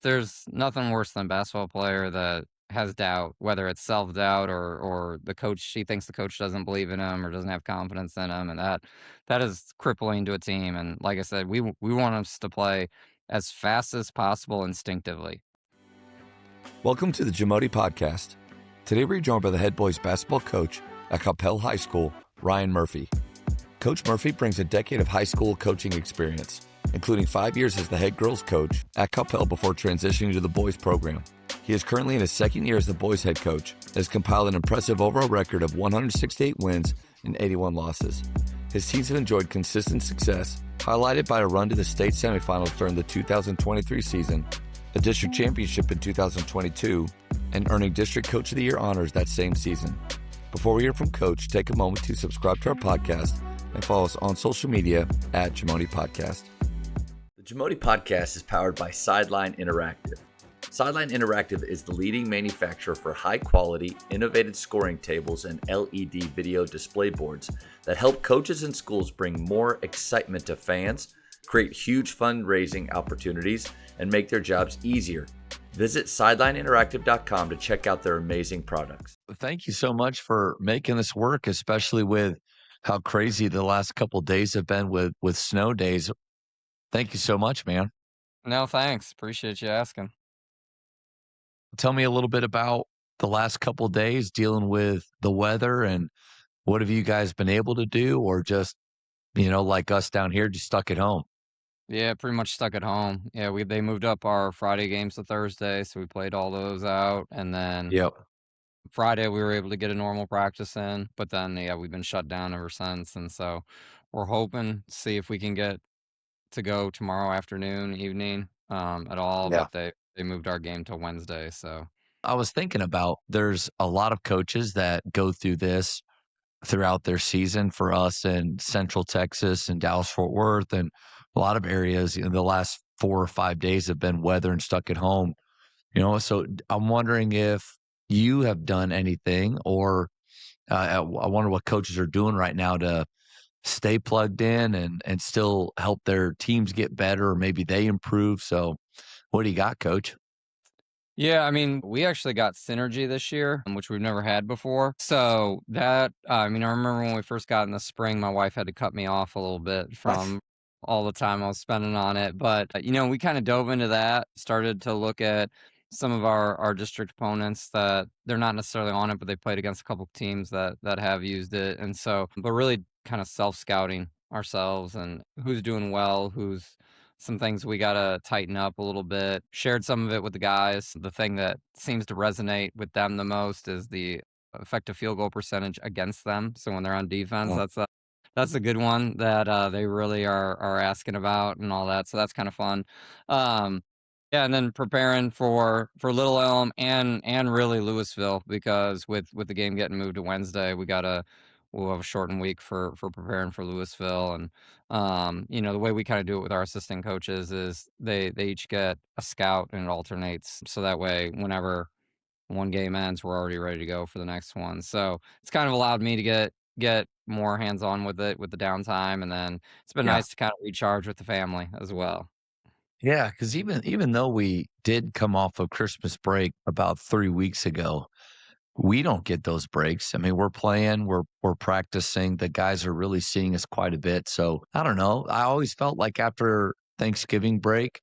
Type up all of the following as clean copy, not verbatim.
There's nothing worse than a basketball player that has doubt, whether it's self-doubt or the coach he thinks the coach doesn't believe in him or doesn't have confidence in him, and that is crippling to a team, and like I said, we want us to play as fast as possible instinctively. Welcome to the JAMODI Podcast. Today we're joined by the head boys basketball coach at Coppell High School, Ryan Murphy. Coach Murphy brings a decade of high school coaching experience, including 5 years as the head girls coach at Coppell before transitioning to the boys program. He is currently in his second year as the boys head coach and has compiled an impressive overall record of 168 wins and 81 losses. His teams have enjoyed consistent success, highlighted by a run to the state semifinals during the 2023 season, a district championship in 2022, and earning District Coach of the Year honors that same season. Before we hear from Coach, take a moment to subscribe to our podcast and follow us on social media at JAMODI Podcast. The JAMODI Podcast is powered by Sideline Interactive. Sideline Interactive is the leading manufacturer for high-quality, innovative scoring tables and LED video display boards that help coaches and schools bring more excitement to fans, create huge fundraising opportunities, and make their jobs easier. Visit sidelineinteractive.com to check out their amazing products. Thank you so much for making this work, especially with how crazy the last couple of days have been with snow days. Thank you so much, man. No, thanks. Appreciate you asking. Tell me a little bit about the last couple of days dealing with the weather and what have you guys been able to do, or just, like us down here, just stuck at home? Yeah, pretty much stuck at home. Yeah, they moved up our Friday games to Thursday, so we played all those out, and then Yep. Friday we were able to get a normal practice in, but then yeah, we've been shut down ever since, and so we're hoping to see if we can get to go tomorrow afternoon, evening, at all, Yeah. but they moved our game to Wednesday, so I was thinking about there's a lot of coaches that go through this throughout their season. For us in Central Texas and Dallas Fort Worth and a lot of areas, the last 4 or 5 days have been weather and stuck at home. So I'm wondering if you have done anything, or I wonder what coaches are doing right now to stay plugged in and still help their teams get better, or maybe they improve. So what do you got, Coach? yeah, I mean, we actually got synergy this year, which we've never had before. So that, I mean, I remember when we first got in the spring, my wife had to cut me off a little bit from all the time I was spending on it. But, we kind of dove into that, started to look at some of our district opponents that they're not necessarily on it, but they played against a couple of teams that have used it. And so, but really kind of self scouting ourselves and who's doing well, who's some things we gotta tighten up a little bit. Shared some of it with the guys. The thing that seems to resonate with them the most is the effective field goal percentage against them. So when they're on defense, Oh, that's a good one that they really are asking about and all that. So that's kind of fun. Um, yeah, and then preparing for Little Elm and really Louisville, because with the game getting moved to Wednesday, we'll have a shortened week for preparing for Louisville. And the way we kind of do it with our assistant coaches is they each get a scout and it alternates, so that way whenever one game ends, we're already ready to go for the next one. So it's kind of allowed me to get more hands on with it with the downtime, and then it's been yeah. nice to kind of recharge with the family as well. Yeah, because even though we did come off of Christmas break about 3 weeks ago, we don't get those breaks. I mean, we're playing, we're practicing. The guys are really seeing us quite a bit. So I don't know. I always felt like after Thanksgiving break,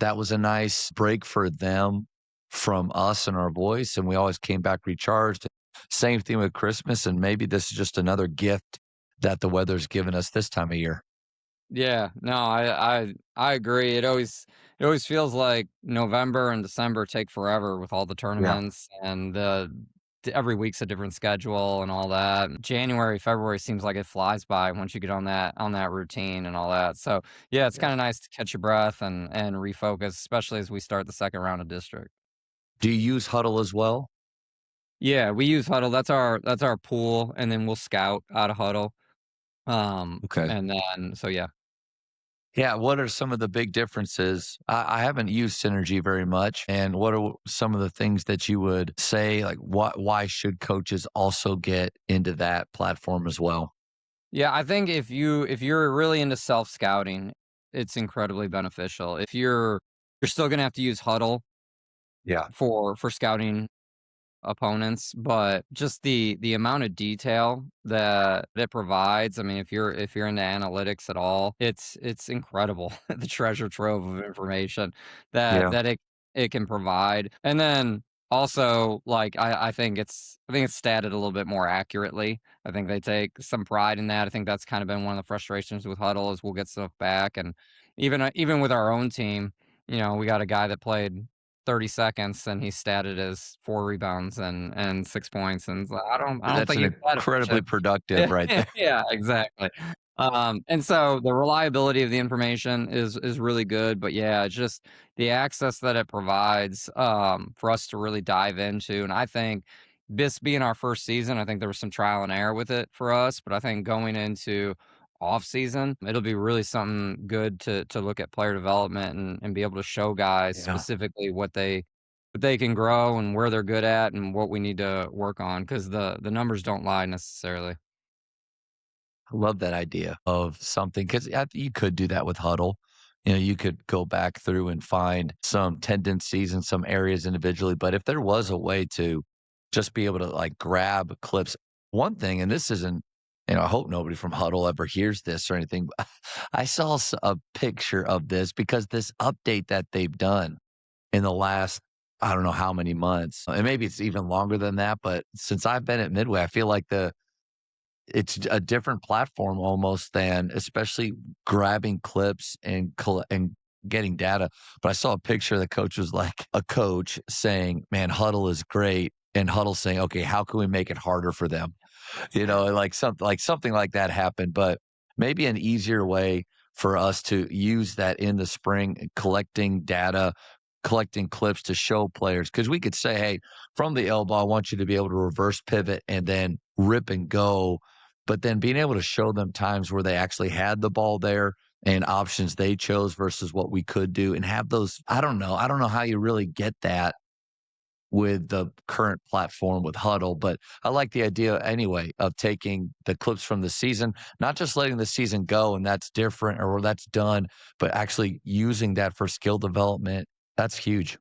that was a nice break for them from us and our boys, and we always came back recharged. Same thing with Christmas, and maybe this is just another gift that the weather's given us this time of year. Yeah, no, I agree. It always feels like November and December take forever with all the Yeah. tournaments and every week's a different schedule and all that. January, February seems like it flies by once you get on that routine and all that. So yeah, it's Yeah. kind of nice to catch your breath and refocus, especially as we start the second round of district. Do you use Huddle as well? Yeah, we use Huddle. That's our pool, and then we'll scout out of Huddle. Okay. And then so yeah. Yeah, what are some of the big differences? I haven't used Synergy very much, and what are some of the things that you would say, like, why should coaches also get into that platform as well? Yeah, I think if you're really into self-scouting, it's incredibly beneficial. If you're You're still gonna have to use Huddle Yeah. for scouting opponents, but just the amount of detail that it provides. I mean, if you're into analytics at all, it's incredible the treasure trove of information Yeah. that it can provide. And then also, like I think it's statted a little bit more accurately. I think they take some pride in that. I think that's kind of been one of the frustrations with Huddle is we'll get stuff back, and even with our own team, we got a guy that played 30 seconds and he statted as 4 rebounds and 6 points, and so I don't That's think an it's that incredibly efficient. productive right there. Yeah, exactly. And so the reliability of the information is really good, but yeah, it's just the access that it provides, for us to really dive into, and I think this being our first season, I think there was some trial and error with it for us, but I think going into off season, it'll be really something good to look at player development and be able to show guys Yeah. specifically what they can grow and where they're good at and what we need to work on because the numbers don't lie necessarily. I love that idea of something because you could do that with Huddle. You could go back through and find some tendencies in some areas individually. But if there was a way to just be able to like grab clips, one thing, and this isn't, I hope nobody from Huddle ever hears this or anything. But I saw a picture of this because this update that they've done in the last, I don't know how many months, and maybe it's even longer than that. But since I've been at Midway, I feel like it's a different platform almost than especially grabbing clips and getting data. But I saw a picture the coach was like a coach saying, "Man, Huddle is great," and Huddle saying, "Okay, how can we make it harder for them?" And like something like that happened, but maybe an easier way for us to use that in the spring, collecting data, collecting clips to show players. Because we could say, "Hey, from the elbow, I want you to be able to reverse pivot and then rip and go." But then being able to show them times where they actually had the ball there and options they chose versus what we could do and have those. I don't know how you really get that with the current platform with Huddle, but I like the idea anyway of taking the clips from the season, not just letting the season go and that's different or that's done, but actually using that for skill development. That's huge.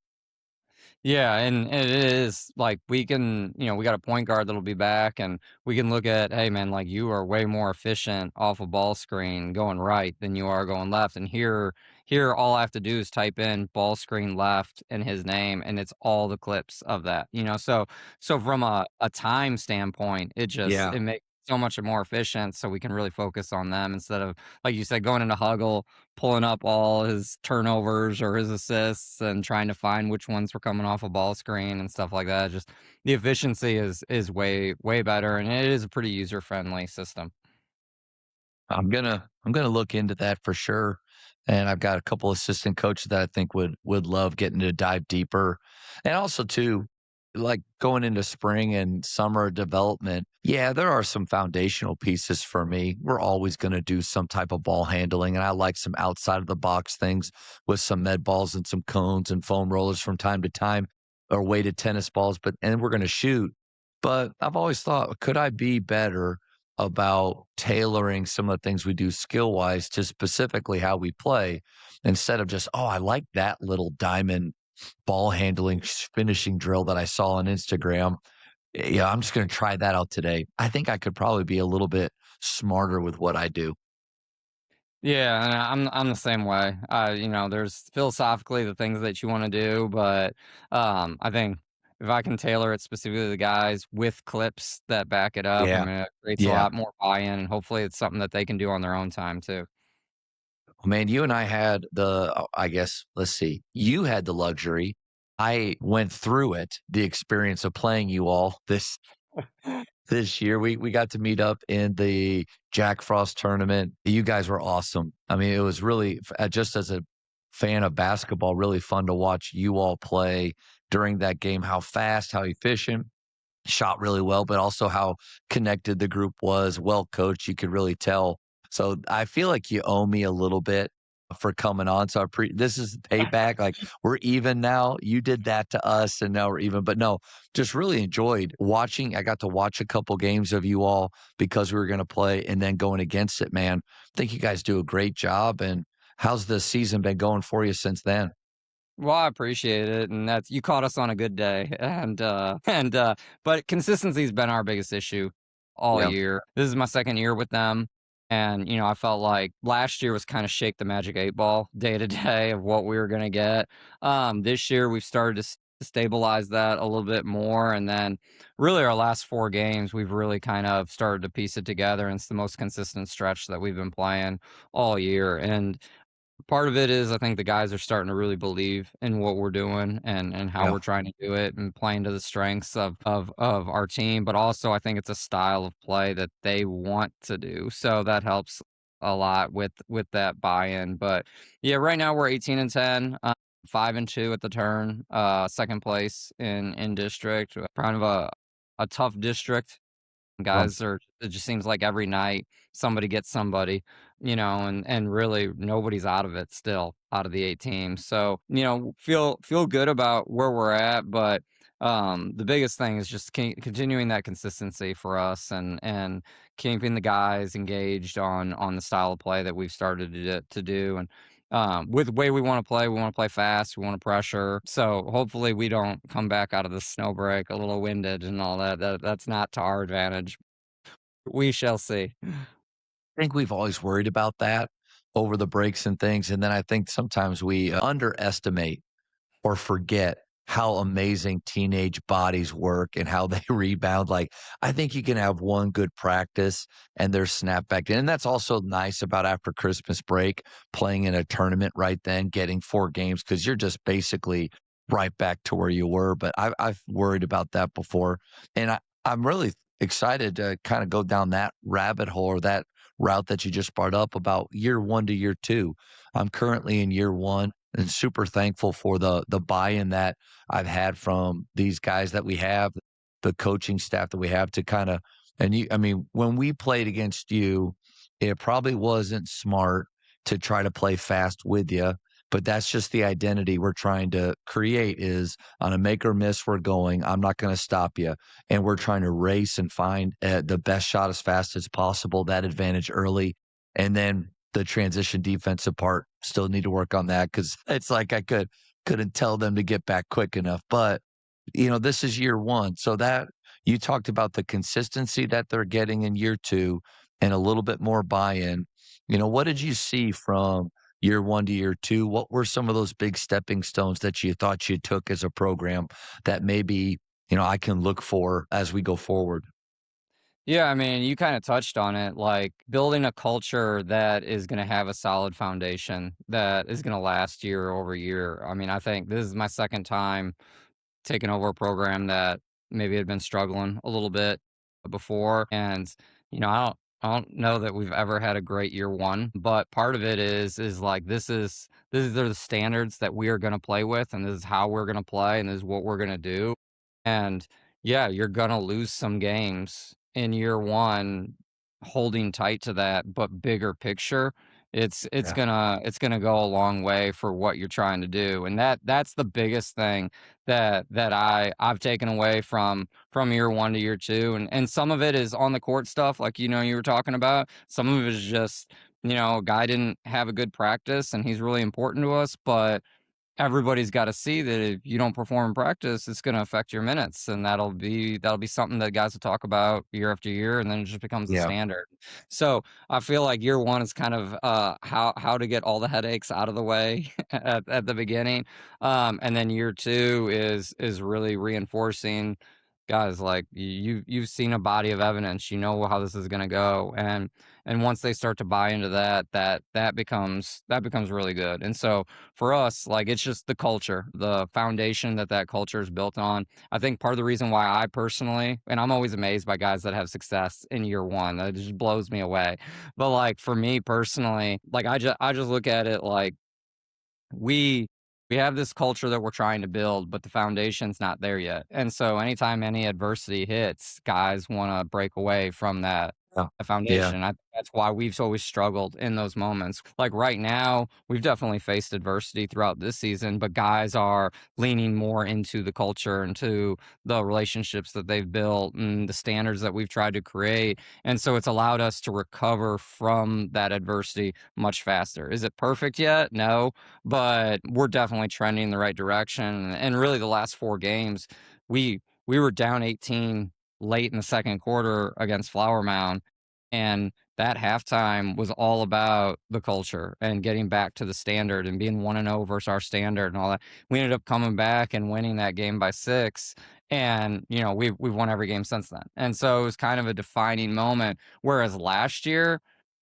Yeah, and it is like we can, we got a point guard that'll be back, and we can look at, hey man, like you are way more efficient off a ball screen going right than you are going left. And here, all I have to do is type in ball screen left and his name, and it's all the clips of that. So from a time standpoint, Yeah. it makes so much more efficient, so we can really focus on them instead of like you said, going into Huggle pulling up all his turnovers or his assists and trying to find which ones were coming off a ball screen and stuff like that. Just the efficiency is way better, and it is a pretty user friendly system. I'm gonna look into that for sure. And I've got a couple assistant coaches that I think would love getting to dive deeper. And also too, like going into spring and summer development, yeah, there are some foundational pieces for me. We're always gonna do some type of ball handling. And I like some outside of the box things with some med balls and some cones and foam rollers from time to time or weighted tennis balls, and we're gonna shoot. But I've always thought, could I be better about tailoring some of the things we do skill wise to specifically how we play instead of just, oh, I like that little diamond ball handling finishing drill that I saw on Instagram. Yeah, I'm just going to try that out today. I think I could probably be a little bit smarter with what I do. Yeah, and I'm the same way. There's philosophically the things that you want to do, but I think if I can tailor it specifically to the guys with clips that back it up, I Yeah. mean, it creates a Yeah. lot more buy-in, and hopefully it's something that they can do on their own time too. Well, man, you and I had I guess, let's see, you had the luxury. I went through it, the experience of playing you all this year. We got to meet up in the Jack Frost tournament. You guys were awesome. I mean, it was really just as a fan of basketball, really fun to watch you all play during that game. How fast, how efficient, shot really well, but also how connected the group was. Well coached, you could really tell. So I feel like you owe me a little bit for coming on. So this is payback. Like we're even now. You did that to us, and now we're even. But no, just really enjoyed watching. I got to watch a couple games of you all because we were going to play, and then going against it. Man, I think you guys do a great job. And how's the season been going for you since then? Well, I appreciate it, and that's you caught us on a good day, but consistency's been our biggest issue all Yeah. year. This is my 2nd year with them, and, I felt like last year was kinda shake the magic 8 ball day to day of what we were gonna get. This year, we've started to stabilize that a little bit more, and then really our last 4 games, we've really kind of started to piece it together, and it's the most consistent stretch that we've been playing all year, and part of it is I think the guys are starting to really believe in what we're doing and how Yeah. we're trying to do it and playing to the strengths of our team, but also I think it's a style of play that they want to do. So that helps a lot with that buy-in. But yeah, right now we're 18 and 10, 5 and 2 at the turn, 2nd place in district, kind of a tough district. Well, Guys are it just seems like every night somebody gets somebody, and really nobody's out of it still, out of the 8 teams. So, feel good about where we're at, but, the biggest thing is just continuing that consistency for us and keeping the guys engaged on the style of play that we've started to do, and, with the way we wanna play fast, we wanna pressure, so hopefully we don't come back out of the snow break a little winded and all that, that's not to our advantage. We shall see. think we've always worried about that over the breaks and things, and then I think sometimes we underestimate or forget how amazing teenage bodies work and how they rebound. Like, I think you can have one good practice and they're snapped back in. And that's also nice about after Christmas break, playing in a tournament right then, getting 4 games, because you're just basically right back to where you were. But I've worried about that before. And I'm really excited to kind of go down that rabbit hole or that route that you just brought up about year one to year two. I'm currently in year one and super thankful for the buy-in that I've had from these guys that we have, the coaching staff that we have to kind of and you I mean, when we played against you, it probably wasn't smart to try to play fast with you, but that's just the identity we're trying to create is on a make or miss we're going, I'm not going to stop you. And we're trying to race and find the best shot as fast as possible, that advantage early. And then the transition defensive part, still need to work on that because it's like I couldn't tell them to get back quick enough. But, this is year one. So that you talked about the consistency that they're getting in year two and a little bit more buy-in. What did you see from year one to year two? What were some of those big stepping stones that you thought you took as a program that maybe, I can look for as we go forward? Yeah, I mean, you kinda touched on it, like, building a culture that is gonna have a solid foundation that is gonna last year over year. I mean, I think this is my 2nd time taking over a program that maybe had been struggling a little bit before, and, I don't know that we've ever had a great year 1, but part of it is, like, these are the standards that we are gonna play with, and this is how we're gonna play, and this is what we're gonna do, and, yeah, you're gonna lose some games in year 1 holding tight to that, but bigger picture, Yeah. it's gonna go a long way for what you're trying to do, and that's the biggest thing that I've taken away from year 1 to year 2, and some of it is on the court stuff, like, you were talking about. Some of it is just, a guy didn't have a good practice, and he's really important to us, but everybody's gotta see that if you don't perform in practice, it's gonna affect your minutes, and that'll be something that guys will talk about year after year, and then it just becomes the Yeah. standard. So, I feel like year 1 is kind of, how to get all the headaches out of the way at the beginning, and then year 2 is really reinforcing, guys, like, you've seen a body of evidence, you know how this is gonna go, and once they start to buy into that becomes really good, and so for us, like, it's just the culture, the foundation that culture is built on. I think part of the reason why I personally, and I'm always amazed by guys that have success in year 1, that just blows me away. But, like, for me personally, like, I just look at it like we we have this culture that we're trying to build, but the foundation's not there yet. And so anytime any adversity hits, guys wanna break away from Yeah. a Yeah. foundation. I think that's why we've always struggled in those moments. Like right now, we've definitely faced adversity throughout this season, but guys are leaning more into the culture, into the relationships that they've built and the standards that we've tried to create. And so it's allowed us to recover from that adversity much faster. Is it perfect yet? No, but we're definitely trending in the right direction. And really, the last 4 games, we were down 18 late in the second quarter against Flower Mound, and that halftime was all about the culture and getting back to the standard and being 1-0 versus our standard and all that. We ended up coming back and winning that game by 6, and, we've won every game since then. And so it was kind of a defining moment, whereas last year,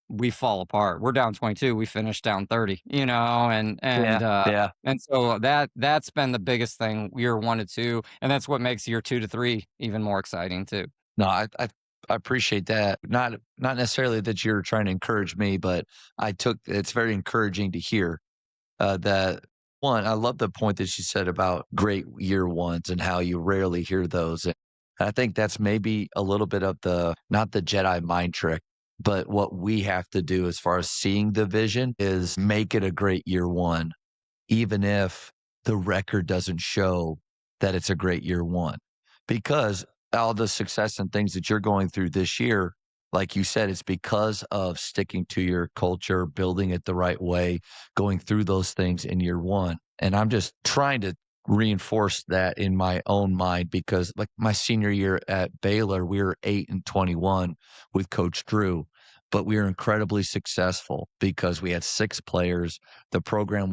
we fall apart. We're down 22, we finished down 30, Yeah. Yeah. and so that's been the biggest thing, year 1 to 2, and that's what makes year 2 to 3 even more exciting too. No, I appreciate that. Not necessarily that you're trying to encourage me, but it's very encouraging to hear that one. I love the point that you said about great year ones and how you rarely hear those. And I think that's maybe a little bit of the not the Jedi mind trick, but what we have to do as far as seeing the vision is make it a great year one, even if the record doesn't show that it's a great year one. Because all the success and things that you're going through this year, like you said, it's because of sticking to your culture, building it the right way, going through those things in year one. And I'm just trying to reinforce that in my own mind because like my senior year at Baylor, we were 8-21 with Coach Drew, but we were incredibly successful because we had 6 players. The program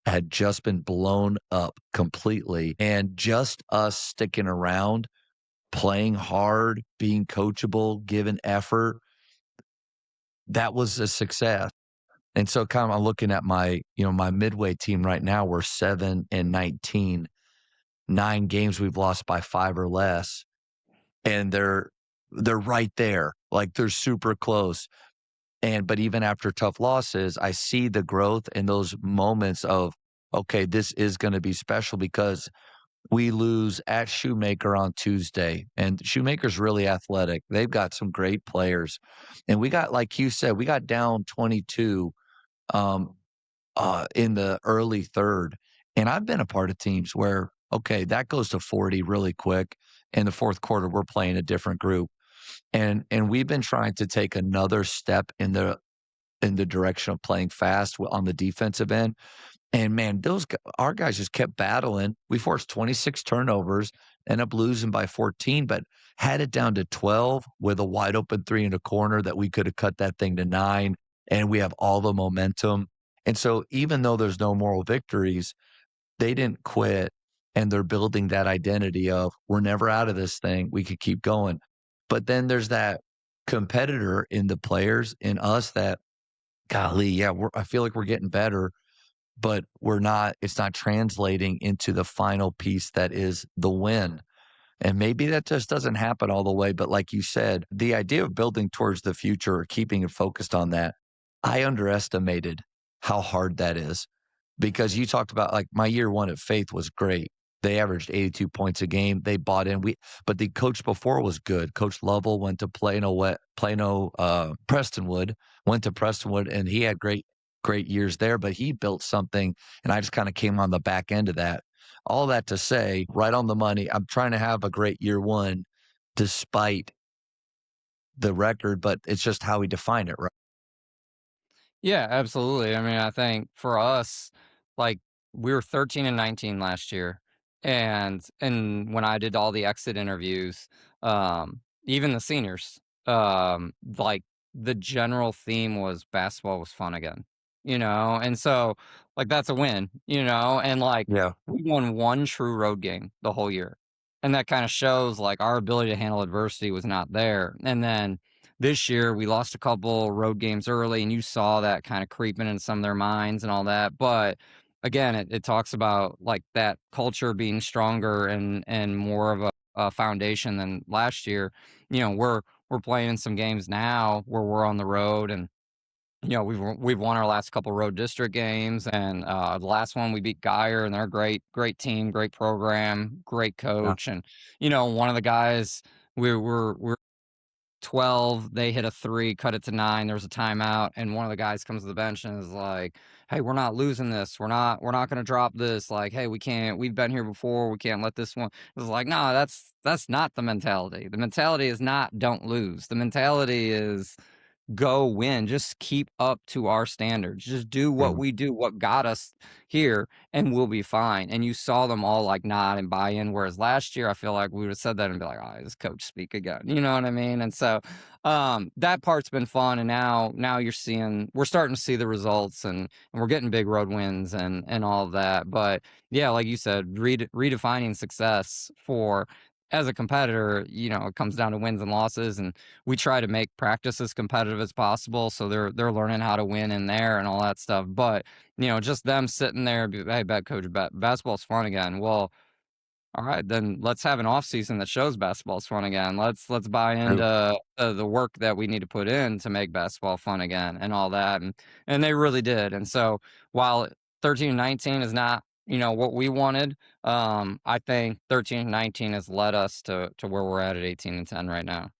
had just been blown up completely. And just us sticking around, playing hard, being coachable, giving effort, that was a success. And so kind of I'm looking at my midway team right now, we're 7-19, 9 games we've lost by 5 or less. And they're right there. Like they're super close. But even after tough losses, I see the growth in those moments of, okay, this is going to be special because we lose at Shoemaker on Tuesday, and Shoemaker's really athletic. They've got some great players. And we got, like you said, we got down 22 um, in the early third. And I've been a part of teams where, okay, that goes to 40 really quick. In the fourth quarter, we're playing a different group. And we've been trying to take another step in the direction of playing fast on the defensive end. And man, our guys just kept battling. We forced 26 turnovers, ended up losing by 14, but had it down to 12 with a wide open 3 in a corner that we could have cut that thing to 9. And we have all the momentum. And so even though there's no moral victories, they didn't quit. And they're building that identity of we're never out of this thing. We could keep going. But then there's that competitor in the players in us that, golly, yeah, I feel like we're getting better, but it's not translating into the final piece that is the win. And maybe that just doesn't happen all the way. But like you said, the idea of building towards the future or keeping it focused on that, I underestimated how hard that is because you talked about like my year one at Faith was great. They averaged 82 points a game. They bought in. But the coach before was good. Coach Lovell went to Prestonwood, went to Prestonwood, and he had great years there. But he built something, and I just kind of came on the back end of that. All that to say, right on the money. I'm trying to have a great year one, despite the record, but it's just how we define it, right? Yeah, absolutely. I mean, I think for us, like we were 13-19 last year. And when I did all the exit interviews, even the seniors, like the general theme was basketball was fun again. And so like that's a win, and like Yeah. we won one true road game the whole year. And that kind of shows like our ability to handle adversity was not there. And then this year, we lost a couple road games early, and you saw that kind of creeping in some of their minds and all that. But again, it talks about like that culture being stronger and more of a foundation than last year. We're playing in some games now where we're on the road, and we've won our last couple road district games, and the last one we beat Geyer, and they're a great team, great program, great Yeah. coach, and one of the guys we were 12, they hit a 3, cut it to 9, there's a timeout, and one of the guys comes to the bench and is like, "Hey, we're not losing this. We're not gonna drop this. Like, hey, we've been here before. We can't let this one." It's like, no, that's not the mentality. The mentality is not don't lose. The mentality is go win. Just keep up to our standards. Just do what we do, what got us here, and we'll be fine. And you saw them all like nod and buy in. Whereas last year, I feel like we would have said that and be like, "Oh, this coach speak again." You know what I mean? And so that part's been fun. And now we're starting to see the results, and we're getting big road wins and all of that. But yeah, like you said, redefining success for as a competitor, it comes down to wins and losses, and we try to make practice as competitive as possible, so they're learning how to win in there and all that stuff. But just them sitting there, hey, coach, basketball's fun again. Well, all right, then let's have an off season that shows basketball's fun again. Let's buy into the work that we need to put in to make basketball fun again and all that, and they really did. And so while 13-19 is not what we wanted, I think 13-19 has led us to where we're at 18-10 right now.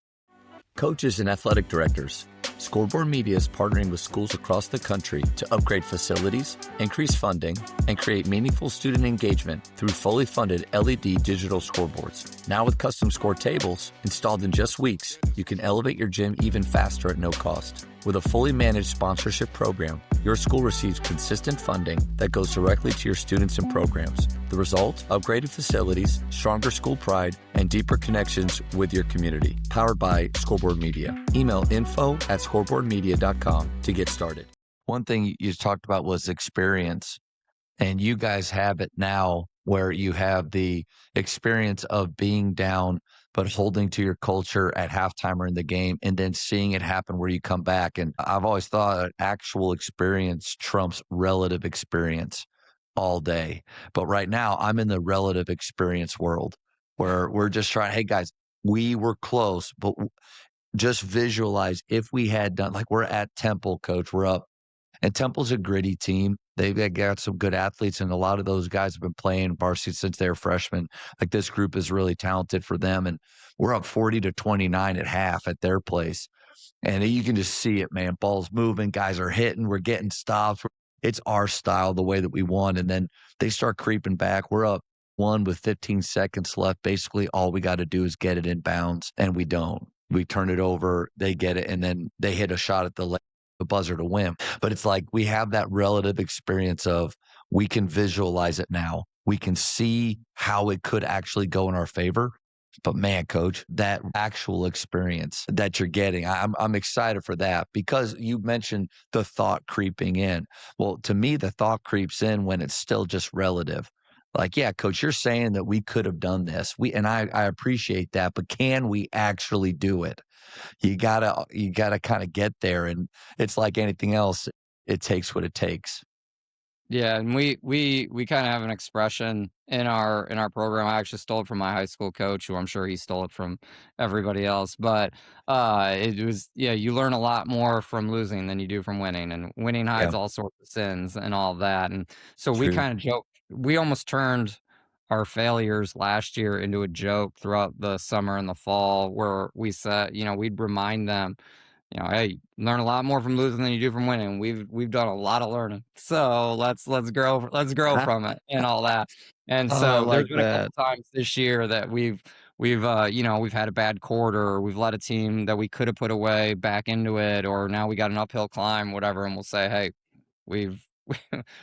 Coaches and athletic directors, Scoreboard Media is partnering with schools across the country to upgrade facilities, increase funding, and create meaningful student engagement through fully funded LED digital scoreboards. Now with custom score tables installed in just weeks, you can elevate your gym even faster at no cost. With a fully managed sponsorship program, your school receives consistent funding that goes directly to your students and programs. The result? Upgraded facilities, stronger school pride, and deeper connections with your community. Powered by Scoreboard Media. Email info@scoreboardmedia.com to get started. One thing you talked about was experience, and you guys have it now where you have the experience of being down but holding to your culture at halftime or in the game, and then seeing it happen where you come back. And I've always thought actual experience trumps relative experience all day. But right now, I'm in the relative experience world where we're just trying, hey, guys, we were close, but just visualize if we had done, like we're at Temple, coach, we're up. And Temple's a gritty team. They've got some good athletes, and a lot of those guys have been playing varsity since they were freshmen. Like this group is really talented for them, and we're up 40-29 at half at their place. And you can just see it, man. Ball's moving, guys are hitting, we're getting stops. It's our style, the way that we want. And then they start creeping back. We're up 1 with 15 seconds left. Basically, all we got to do is get it in bounds, and we don't. We turn it over, they get it, and then they hit a shot at the buzzer to win. But it's like we have that relative experience of we can visualize it now. We can see how it could actually go in our favor. But man, coach, that actual experience that you're getting, I'm excited for that, because you mentioned the thought creeping in. Well, to me, the thought creeps in when it's still just relative. Like, yeah, coach, you're saying that we could have done this. I appreciate that, but can we actually do it? You gotta kind of get there, and it's like anything else. It takes what it takes. Yeah, and we kind of have an expression in our program. I actually stole it from my high school coach, who I'm sure he stole it from everybody else. But it was, yeah, you learn a lot more from losing than you do from winning, and winning Yeah, hides all sorts of sins and all that. And so we true. kind of joke. We almost turned our failures last year into a joke throughout the summer and the fall, where we said, we'd remind them, hey, learn a lot more from losing than you do from winning. We've done a lot of learning, so let's grow from it and all that. And Oh, I so there's like been a couple that. times this year that we've had a bad quarter, or we've let a team that we could have put away back into it, or now we got an uphill climb, whatever, and we'll say, hey, we've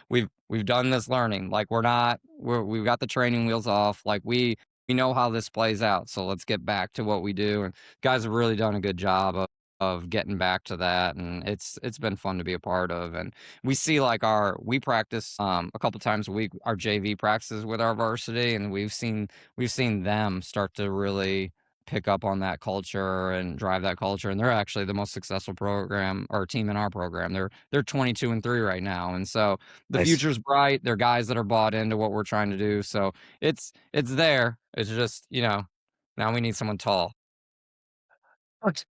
we've done this learning. Like we've got the training wheels off. Like we know how this plays out. So let's get back to what we do. And guys have really done a good job of getting back to that, and it's been fun to be a part of. And we see like we practice a couple times a week, our JV practices with our varsity, and we've seen them start to really pick up on that culture and drive that culture, and they're actually the most successful program or team in our program. They're 22-3 right now, and so the Nice. future's bright. They're guys that are bought into what we're trying to do, so it's there. It's just now we need someone tall. Coach,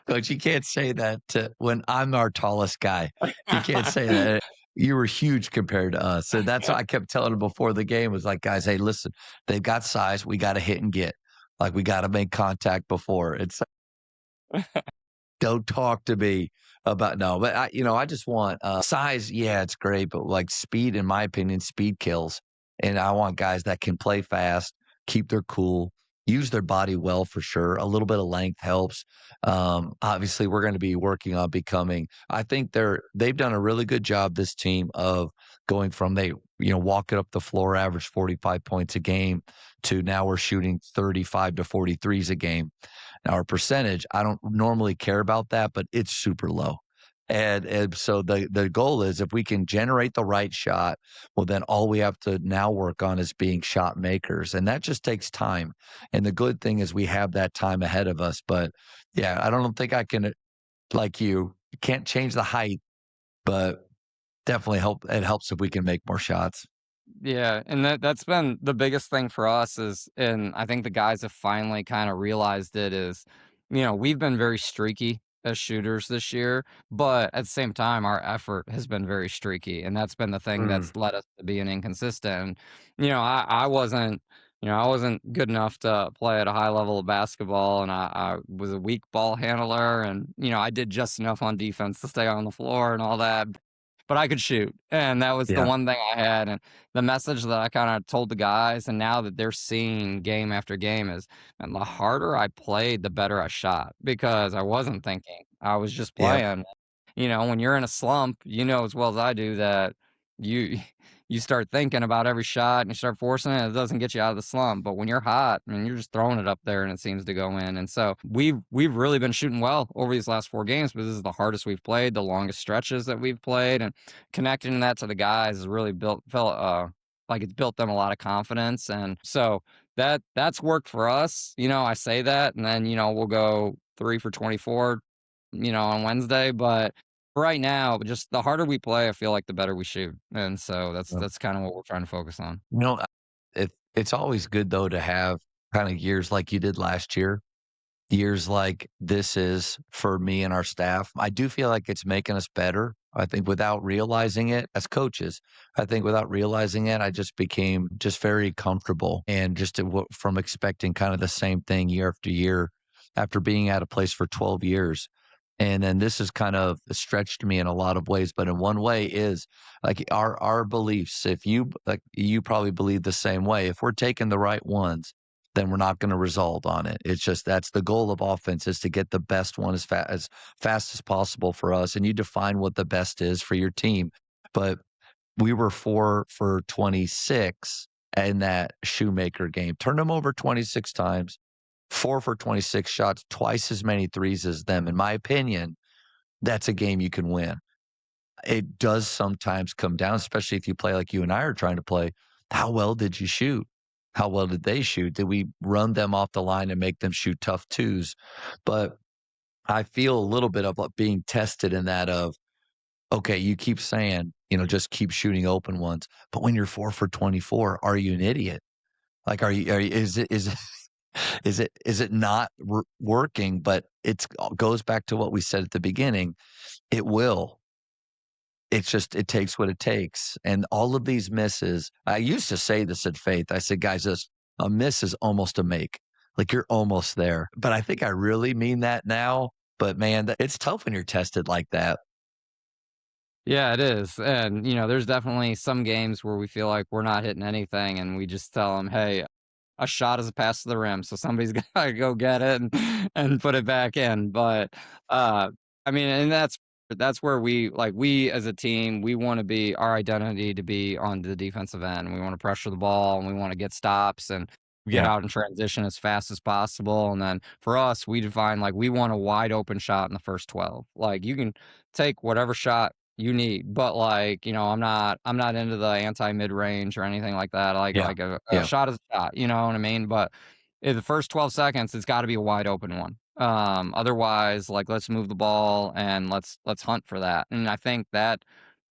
coach, you can't say that when I'm our tallest guy. You can't say that. You were huge compared to us. So that's what I kept telling him before the game was like, guys, hey, listen, they've got size. We got to hit and get. Like, we got to make contact before. Don't talk to me about no, but I just want size. Yeah, it's great, but like speed, in my opinion, speed kills. And I want guys that can play fast, keep their cool, use their body well for sure. A little bit of length helps. Obviously, we're going to be working on becoming. I think they've done a really good job. This team of going from walking up the floor, average 45 points a game, to now we're shooting 35 to 43s a game. Now, our percentage, I don't normally care about that, but it's super low. And so the goal is, if we can generate the right shot, well, then all we have to now work on is being shot makers. And that just takes time. And the good thing is we have that time ahead of us. But yeah, I don't think I can, like you can't change the height, but definitely it helps if we can make more shots. Yeah, and that's been the biggest thing for us is, and I think the guys have finally kind of realized it is, we've been very streaky as shooters this year, but at the same time, our effort has been very streaky, and that's been the thing Mm. that's led us to being inconsistent. And, I wasn't good enough to play at a high level of basketball, and I was a weak ball handler, and I did just enough on defense to stay on the floor and all that. But I could shoot, and that was the Yeah. one thing I had, and the message that I kinda told the guys, and now that they're seeing game after game is, and the harder I played, the better I shot, because I wasn't thinking, I was just Yep. playing. When you're in a slump, you know as well as I do that you you start thinking about every shot and you start forcing it, it doesn't get you out of the slump. But when you're hot, I mean, you're just throwing it up there and it seems to go in. And so we've really been shooting well over these last 4 games, but this is the hardest we've played, the longest stretches that we've played, and connecting that to the guys has really felt like it's built them a lot of confidence. And so that's worked for us. I say that, and then we'll go 3 for 24 on Wednesday. But right now, just the harder we play, I feel like the better we shoot. And so that's kind of what we're trying to focus on. You know, it's always good though to have kind of years like you did last year, years like this is for me and our staff. I do feel like it's making us better. I think without realizing it as coaches, I think without realizing it, I just became just very comfortable and from expecting kind of the same thing year after year after being at a place for 12 years. And then this has kind of stretched me in a lot of ways, but in one way is like our beliefs. If you like, you probably believe the same way. If we're taking the right ones, then we're not going to result on it. It's just that's the goal of offense, is to get the best one as fast as possible for us. And you define what the best is for your team. But we were 4 for 26 in that Shoemaker game. Turned them over 26 times, 4 for 26 shots, twice as many threes as them. In my opinion, that's a game you can win. It does sometimes come down, especially if you play like you and I are trying to play. How well did you shoot? How well did they shoot? Did we run them off the line and make them shoot tough twos? But I feel a little bit of like being tested in that of, okay, you keep saying, just keep shooting open ones. But when you're 4 for 24, are you an idiot? Like, is it not working? But it goes back to what we said at the beginning. It will. It's just it takes what it takes. And all of these misses, I used to say this at Faith. I said, guys, a miss is almost a make. Like, you're almost there. But I think I really mean that now. But man, it's tough when you're tested like that. Yeah, it is. And, there's definitely some games where we feel like we're not hitting anything and we just tell them, hey, a shot is a pass to the rim. So somebody's got to go get it and put it back in. But, I mean, and that's where we as a team, we want to be our identity to be on the defensive end. We want to pressure the ball and we want to get stops and get Yeah. out in transition as fast as possible. And then for us, we define like we want a wide open shot in the first 12. Like you can take whatever shot you need, but I'm not into the anti mid range or anything like that. Yeah. Like a Yeah. shot is a shot, you know what I mean? But in the first 12 seconds, it's got to be a wide open one. Otherwise, like let's move the ball and let's hunt for that. And I think that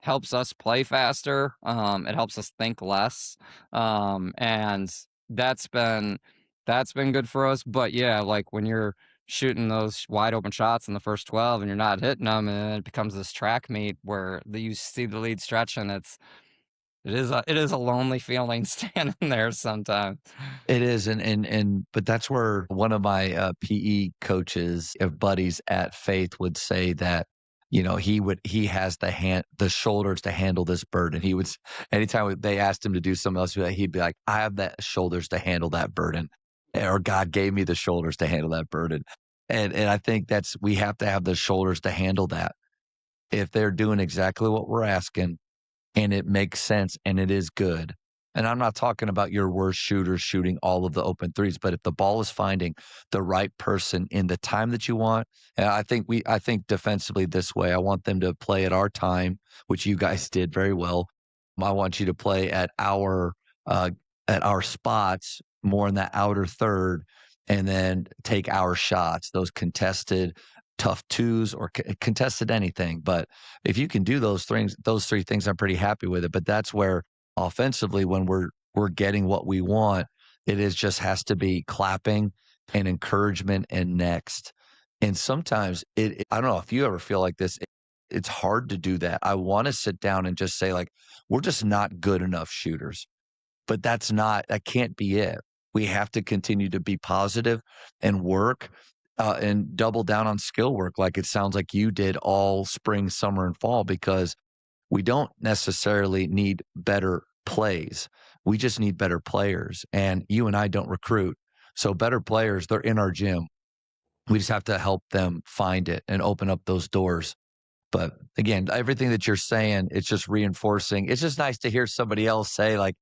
helps us play faster. It helps us think less. And that's been that's been good for us. But yeah, like when you're shooting those wide open shots in the first 12 and you're not hitting them, and then it becomes this track meet where you see the lead stretch and it is a lonely feeling standing there sometimes. It is, and but that's where one of my, PE coaches, buddies at Faith would say that, he has the shoulders to handle this burden. He would anytime they asked him to do something else, he'd be like, "I have the shoulders to handle that burden," or "God gave me the shoulders to handle that burden." And I think we have to have the shoulders to handle that. If they're doing exactly what we're asking, and it makes sense and it is good. And I'm not talking about your worst shooters shooting all of the open threes, but if the ball is finding the right person in the time that you want, and I think defensively this way, I want them to play at our time, which you guys did very well. I want you to play uh, at our spots more in that outer third, and then take our shots, those contested tough twos or contested anything. But if you can do those three things, I'm pretty happy with it. But that's where offensively, when we're getting what we want, it is just has to be clapping and encouragement and next. And sometimes I don't know if you ever feel like this. It's hard to do that. I want to sit down and just say, like, we're just not good enough shooters. But that can't be it. We have to continue to be positive and work, and double down on skill work like it sounds like you did all spring, summer, and fall, because we don't necessarily need better plays. We just need better players. And you and I don't recruit. So better players, they're in our gym. We just have to help them find it and open up those doors. But again, everything that you're saying, it's just reinforcing. It's just nice to hear somebody else say, like,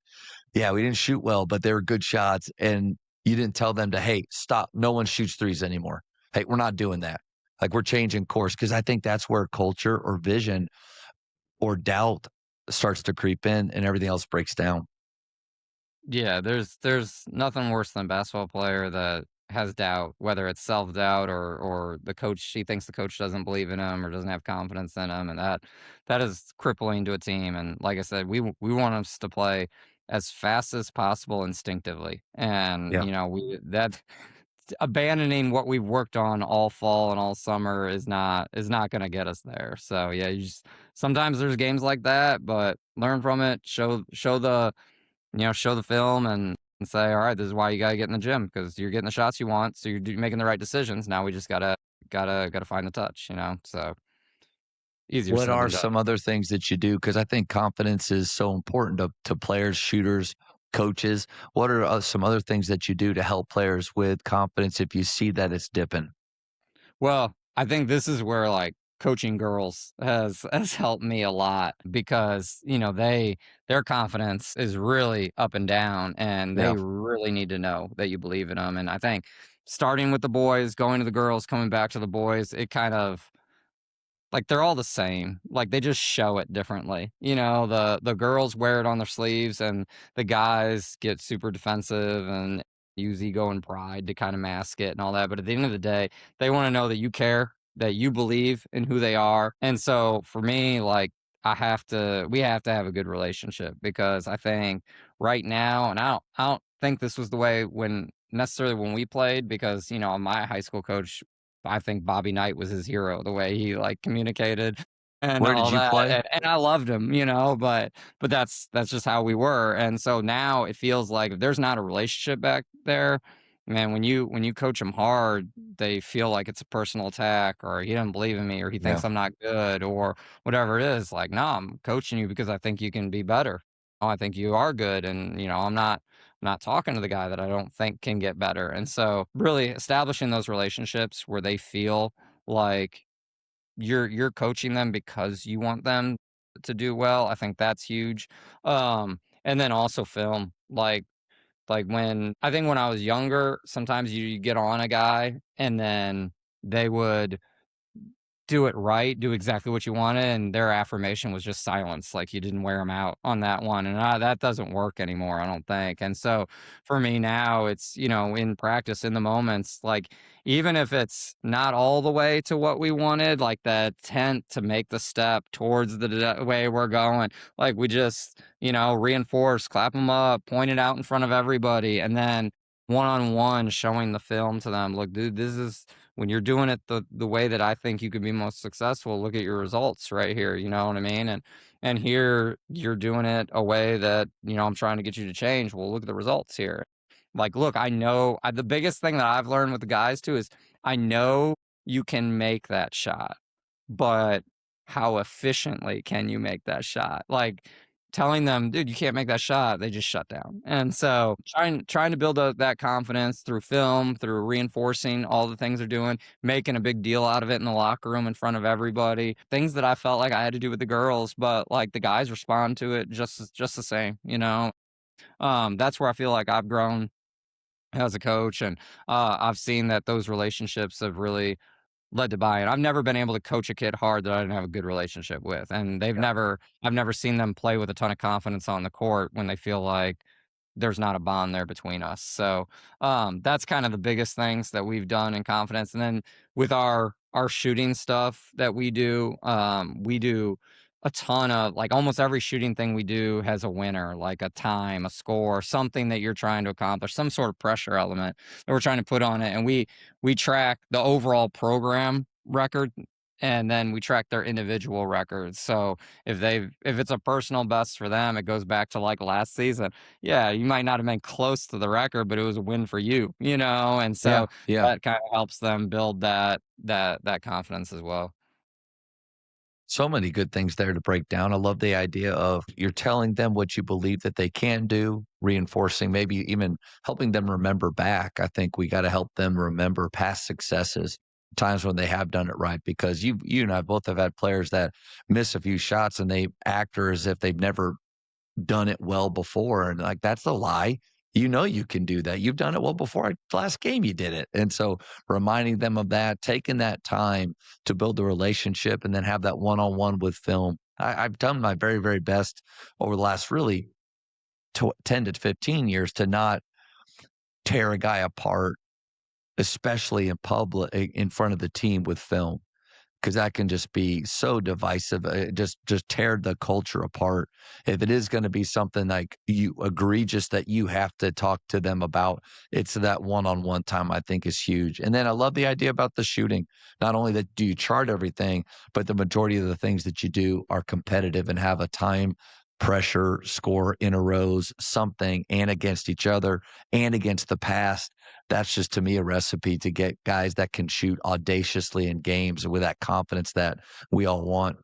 yeah, we didn't shoot well, but they were good shots. And you didn't tell them to, hey, stop. No one shoots threes anymore. Hey, we're not doing that. Like, we're changing course, because I think that's where culture or vision or doubt starts to creep in and everything else breaks down. Yeah, there's nothing worse than a basketball player that has doubt, whether it's self-doubt or the coach he thinks the coach doesn't believe in him or doesn't have confidence in him, and that is crippling to a team. And like I said, we want us to play as fast as possible instinctively. And, Yeah. we that abandoning what we've worked on all fall and all summer is not gonna get us there. So, yeah, sometimes there's games like that, but learn from it, show the film and say, all right, this is why you got to get in the gym because you're getting the shots you want. So you're making the right decisions. Now we just gotta find the touch. So easier What said are than done. some other things that you do? Because I think confidence is so important to players, shooters, coaches. What are some other things that you do to help players with confidence if you see that it's dipping? Well, I think this is where like coaching girls has helped me a lot because their confidence is really up and down and Yeah. they really need to know that you believe in them. And I think starting with the boys, going to the girls, coming back to the boys, it kind of like, they're all the same, like, they just show it differently, the girls wear it on their sleeves, and the guys get super defensive and use ego and pride to kinda mask it and all that, but at the end of the day, they wanna know that you care, that you believe in who they are, and so, for me, like, we have to have a good relationship because I think right now and I don't think this was the way necessarily when we played because, my high school coach I think Bobby Knight was his hero, the way he, like, communicated and Where did all you that, play? and I loved him, but that's just how we were, and so now it feels like if there's not a relationship back there, man, when you coach them hard, they feel like it's a personal attack or he doesn't believe in me or he Yeah. thinks I'm not good or whatever it is, like, "No, I'm coaching you because I think you can be better. I think you are good, and, I'm not talking to the guy that I don't think can get better." And so really establishing those relationships where they feel like you're coaching them because you want them to do well, I think that's huge. And then also film. Like when I was younger, sometimes you get on a guy and then they would do it right, do exactly what you wanted, and their affirmation was just silence, like, you didn't wear them out on that one, and, that doesn't work anymore, I don't think, and so, for me now, it's, in practice, in the moments, like, even if it's not all the way to what we wanted, like, the intent to make the step towards the way we're going, like, we just, reinforce, clap them up, point it out in front of everybody, and then one-on-one showing the film to them, "Look, dude, this is when you're doing it the way that I think you could be most successful, look at your results right here, you know what I mean? and here you're doing it a way that, I'm trying to get you to change. Well, look at the results here. Like, look, I know the biggest thing that I've learned with the guys too is I know you can make that shot, but how efficiently can you make that shot? Like, telling them, dude, you can't make that shot, they just shut down. And so trying to build up that confidence through film, through reinforcing all the things they're doing, making a big deal out of it in the locker room in front of everybody. Things that I felt like I had to do with the girls, but like the guys respond to it just the same, That's where I feel like I've grown as a coach, and I've seen that those relationships have really led to buy-in. I've never been able to coach a kid hard that I didn't have a good relationship with, and Yeah. I've never seen them play with a ton of confidence on the court when they feel like there's not a bond there between us. So, that's kind of the biggest things that we've done in confidence. And then with our shooting stuff that we do a ton of, like, almost every shooting thing we do has a winner, like a time, a score, something that you're trying to accomplish, some sort of pressure element that we're trying to put on it. And we track the overall program record, and then we track their individual records. So if it's a personal best for them, it goes back to like last season. Yeah, you might not have been close to the record, but it was a win for you, And Yeah, so yeah. that kind of helps them build that confidence as well. So many good things there to break down. I love the idea of you're telling them what you believe that they can do, reinforcing, maybe even helping them remember back. I think we got to help them remember past successes, times when they have done it right, because you and I both have had players that miss a few shots and they act as if they've never done it well before, and, like, that's a lie. You know you can do that. You've done it well before. Last game you did it, and so reminding them of that, taking that time to build the relationship and then have that one-on-one with film. I've done my very, very best over the last really 10 to 15 years to not tear a guy apart, especially in public in front of the team with film. 'Cause that can just be so divisive, just tear the culture apart. If it is gonna be something like you egregious that you have to talk to them about, it's that one-on-one time I think is huge. And then I love the idea about the shooting. Not only that do you chart everything, but the majority of the things that you do are competitive and have a time, pressure, score in a rows, something, and against each other and against the past. That's just to me a recipe to get guys that can shoot audaciously in games with that confidence that we all want.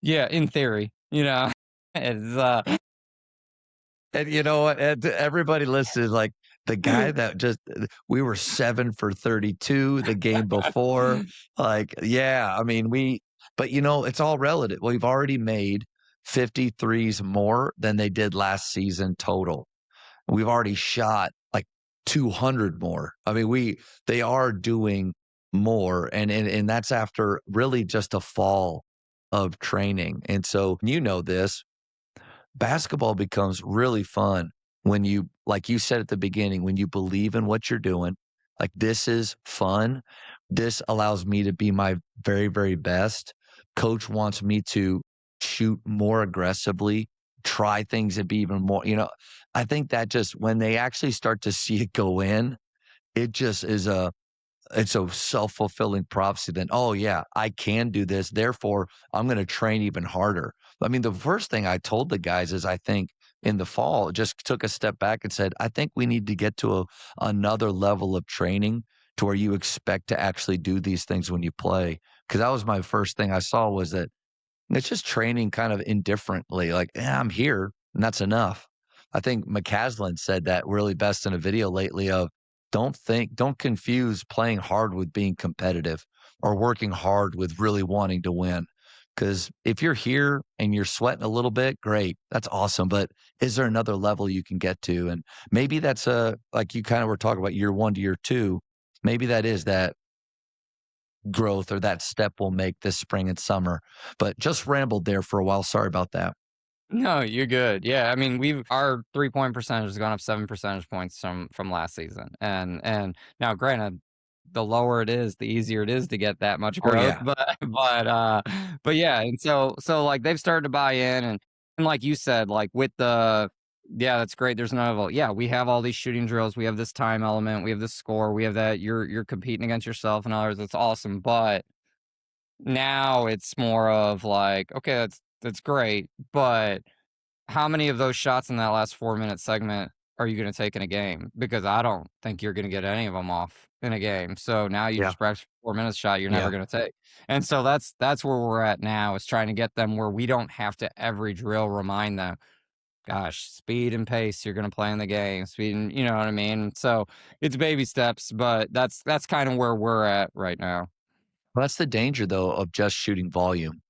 Yeah, in theory, it's And you know what? And to everybody listening, like the guy that just we were 7 for 32 the game before. Like, yeah, I mean, but it's all relative. We've already made 53s more than they did last season total. We've already shot like 200 more. I mean, they are doing more, and that's after really just a fall of training. And so this basketball becomes really fun when you, like you said at the beginning, when you believe in what you're doing. Like, this is fun. This allows me to be my very, very best. Coach wants me to shoot more aggressively, try things and be even more. I think that just when they actually start to see it go in, it just is it's a self-fulfilling prophecy then, "Oh, yeah, I can do this, therefore, I'm gonna train even harder." I mean, the first thing I told the guys is I think in the fall, just took a step back and said, "I think we need to get to another level of training to where you expect to actually do these things when you play." Because that was my first thing I saw was that it's just training kind of indifferently, like, I'm here, and that's enough. I think McCaslin said that really best in a video lately of, don't confuse playing hard with being competitive or working hard with really wanting to win. Because if you're here and you're sweating a little bit, great, that's awesome, but is there another level you can get to? And maybe that's like you kind of were talking about year 1 to year 2, maybe that is that growth or that step we'll make this spring and summer. But just rambled there for a while. Sorry about that. No, you're good. Yeah, I mean, our 3-point percentage has gone up 7 percentage points from last season, and now, granted, the lower it is, the easier it is to get that much Oh, growth, yeah. but yeah, and so like they've started to buy in, and like you said, like with yeah, that's great. There's another, yeah, we have all these shooting drills, we have this time element, we have this score, we have that. You're competing against yourself and others. It's awesome, but now it's more of like, okay, That's great, but how many of those shots in that last 4-minute segment are you gonna take in a game? Because I don't think you're gonna get any of them off in a game. So now you Yeah. just practice 4 minutes shot you're never Yeah. gonna take. And so that's where we're at now, is trying to get them where we don't have to every drill remind them, gosh, speed and pace you're gonna play in the game. Speed and you know what I mean? So it's baby steps, but that's kind of where we're at right now. Well, that's the danger, though, of just shooting volume.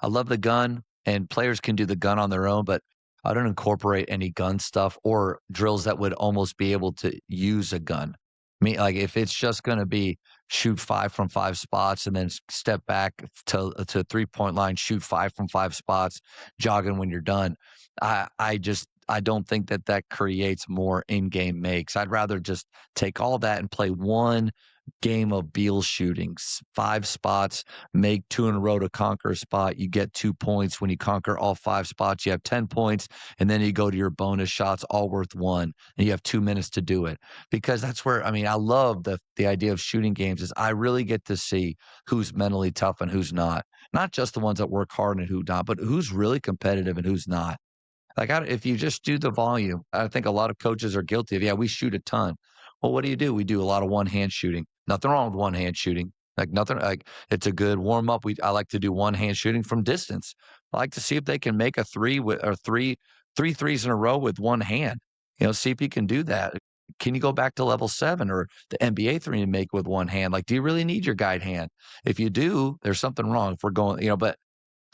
I love the gun, and players can do the gun on their own, but I don't incorporate any gun stuff or drills that would almost be able to use a gun. Me, like if it's just going to be shoot 5 from 5 spots and then step back to 3 point line, shoot 5 from 5 spots, jogging when you're done. I don't think that that creates more in-game makes. I'd rather just take all that and play one game of Beal shootings, 5 spots, make 2 in a row to conquer a spot. You get 2 points. When you conquer all 5 spots, you have 10 points. And then you go to your bonus shots, all worth 1. And you have 2 minutes to do it. Because that's where, I mean, I love the idea of shooting games is I really get to see who's mentally tough and who's not. Not just the ones that work hard and who not, but who's really competitive and who's not. Like, if you just do the volume, I think a lot of coaches are guilty of, yeah, we shoot a ton. Well, what do? We do a lot of one-hand shooting. Nothing wrong with one-hand shooting. Like nothing, like it's a good warm up. I like to do one-hand shooting from distance. I like to see if they can make a three with or three threes in a row with one hand. See if you can do that. Can you go back to level 7 or the NBA three and make with one hand? Like, do you really need your guide hand? If you do, there's something wrong. If we're going, but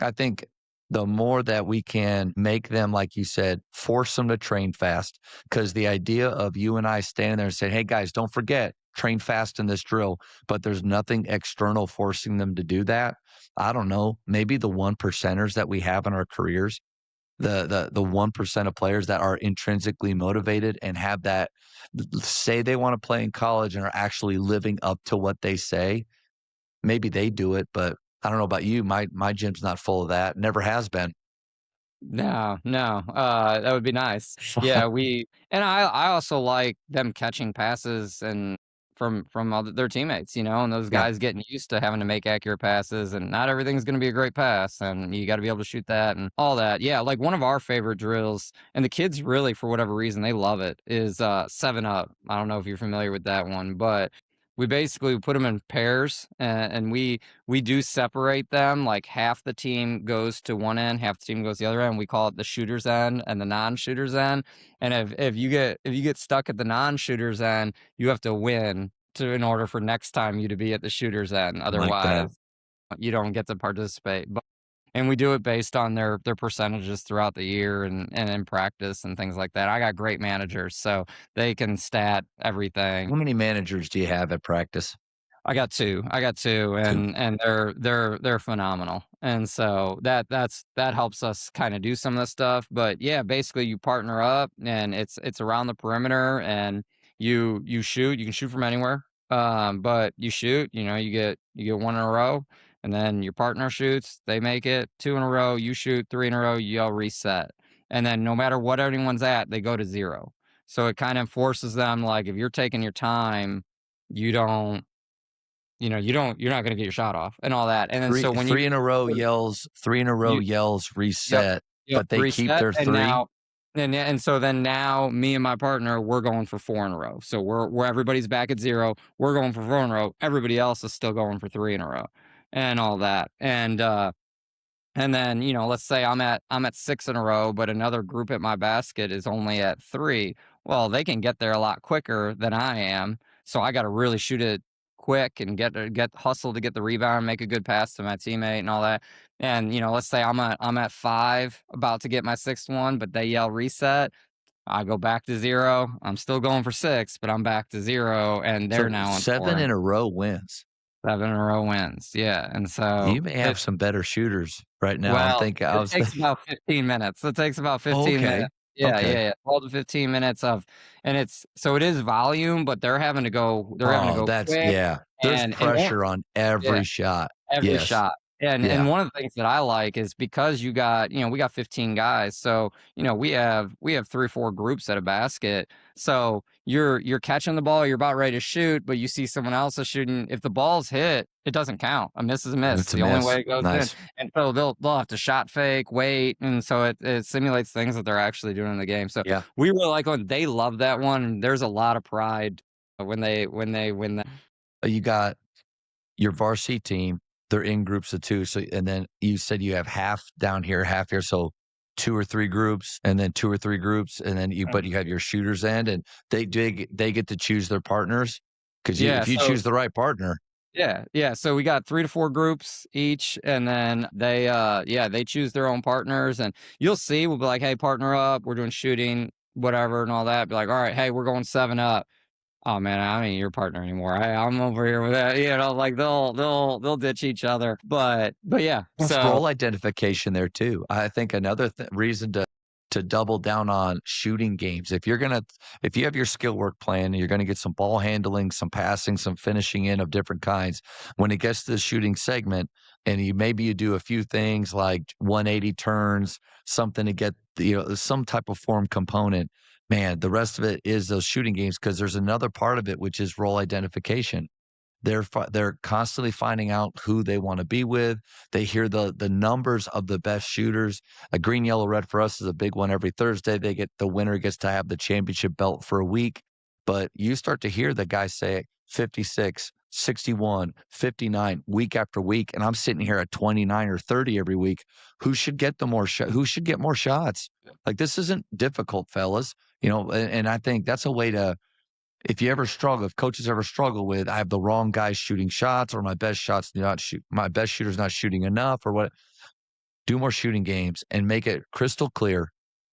I think the more that we can make them, like you said, force them to train fast. Because the idea of you and I standing there and saying, hey, guys, don't forget, train fast in this drill, but there's nothing external forcing them to do that. I don't know. Maybe the 1%ers that we have in our careers, the 1% of players that are intrinsically motivated and have that, say they want to play in college and are actually living up to what they say. Maybe they do it, but I don't know about you. My gym's not full of that. Never has been. No, no, that would be nice. Yeah, and I also like them catching passes and from other their teammates, and those Yeah. guys getting used to having to make accurate passes, and not everything's gonna be a great pass, and you gotta be able to shoot that and all that. Yeah, like one of our favorite drills, and the kids really, for whatever reason, they love it, is 7 Up. I don't know if you're familiar with that one, but we basically put them in pairs, and we do separate them. Like half the team goes to one end, half the team goes the other end. We call it the shooter's end and the non-shooter's end. And if you get stuck at the non-shooter's end, you have to win in order for next time you to be at the shooter's end. I like Otherwise, that. you don't get to participate. And we do it based on their percentages throughout the year and in practice and things like that. I got great managers, so they can stat everything. How many managers do you have at practice? I got 2, 2. and they're phenomenal. And so that helps us kinda do some of the stuff, but yeah, basically you partner up and it's around the perimeter and you shoot, you can shoot from anywhere. But you shoot, you get 1 in a row, and then your partner shoots, they make it 2 in a row, you shoot 3 in a row, you yell reset. And then no matter what anyone's at, they go to 0. So it kind of forces them, like, if you're taking your time, you don't you're not gonna get your shot off and all that, and then Three so when you three in a row so yells, 3 in a row you yells, Yep, reset, yep, but they keep reset, their and 3. so then now me and my partner, we're going for 4 in a row. So we're everybody's back at 0, we're going for 4 in a row, everybody else is still going for 3 in a row, and all that, and then, let's say I'm at 6 in a row, but another group at my basket is only at 3. Well, they can get there a lot quicker than I am, so I gotta really shoot it quick and get hustle to get the rebound, make a good pass to my teammate and all that. And, let's say I'm at 5, about to get my 6th one, but they yell reset. I go back to 0. I'm still going for 6, but I'm back to 0, and they're So now on 7 4. in a row wins. 7 in a row wins. Yeah, and so You may it have some better shooters right now. I'm well, thinking I it was takes thinking, about 15 minutes. It takes about 15 okay, minutes. Yeah, okay. yeah, yeah, 12 to 15 minutes of, and it is volume, but they're having to Oh, go that's quick yeah. There's and one pressure on yeah, every shot. every Yes. shot. And Yeah, one of the things that I like is because you got, we got 15 guys. So, we have 3 or 4 groups at a basket. So you're catching the ball, you're about ready to shoot, but you see someone else is shooting. If the ball's hit, it doesn't count. A miss is a miss. it's a The only way miss. it goes in. Nice. And so they'll have to shot fake, wait, and so it simulates things that they're actually doing in the game. So Yeah. we really like when they love that one. There's a lot of pride when they win that. You got your varsity team, they're in groups of 2. So, and then you said you have half down here, half here. So 2 or 3 groups, and then 2 or 3 groups, and then but you have your shooters end, and they get to choose their partners because Yeah, if you so choose the right partner, yeah, so we got 3 to 4 groups each, and then they choose their own partners, and you'll see, we'll be like, "Hey, partner up, we're doing shooting, whatever, and all that." Be like, "All right, hey, we're going 7 up." "Oh, man, I ain't your partner anymore. I'm over here with that," like, they'll ditch each other, but yeah, it's so role identification there too. I think another reason to double down on shooting games. If you have your skill work plan and you're gonna get some ball handling, some passing, some finishing in of different kinds, when it gets to the shooting segment, and you do a few things like 180 turns, something to get some type of form component. Man, the rest of it is those shooting games because there's another part of it which is role identification. They're constantly finding out who they wanna be with. They hear the numbers of the best shooters. A green, yellow, red for us is a big one every Thursday. The winner gets to have the championship belt for a week. But you start to hear the guys say 56, 61, 59 week after week, and I'm sitting here at 29 or 30 every week. Who should get more shots? Like, this isn't difficult, fellas, and I think that's a way to if coaches ever struggle with, I have the wrong guys shooting shots or my best shooter's not shooting enough or what, do more shooting games and make it crystal clear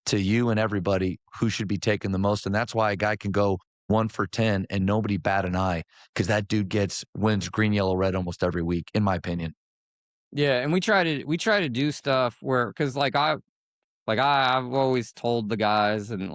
to you and everybody who should be taking the most. And that's why a guy can go 1 for 10 and nobody bat an eye because that dude wins green, yellow, red almost every week, in my opinion. yeah, and we try to do stuff where, because I've always told the guys, and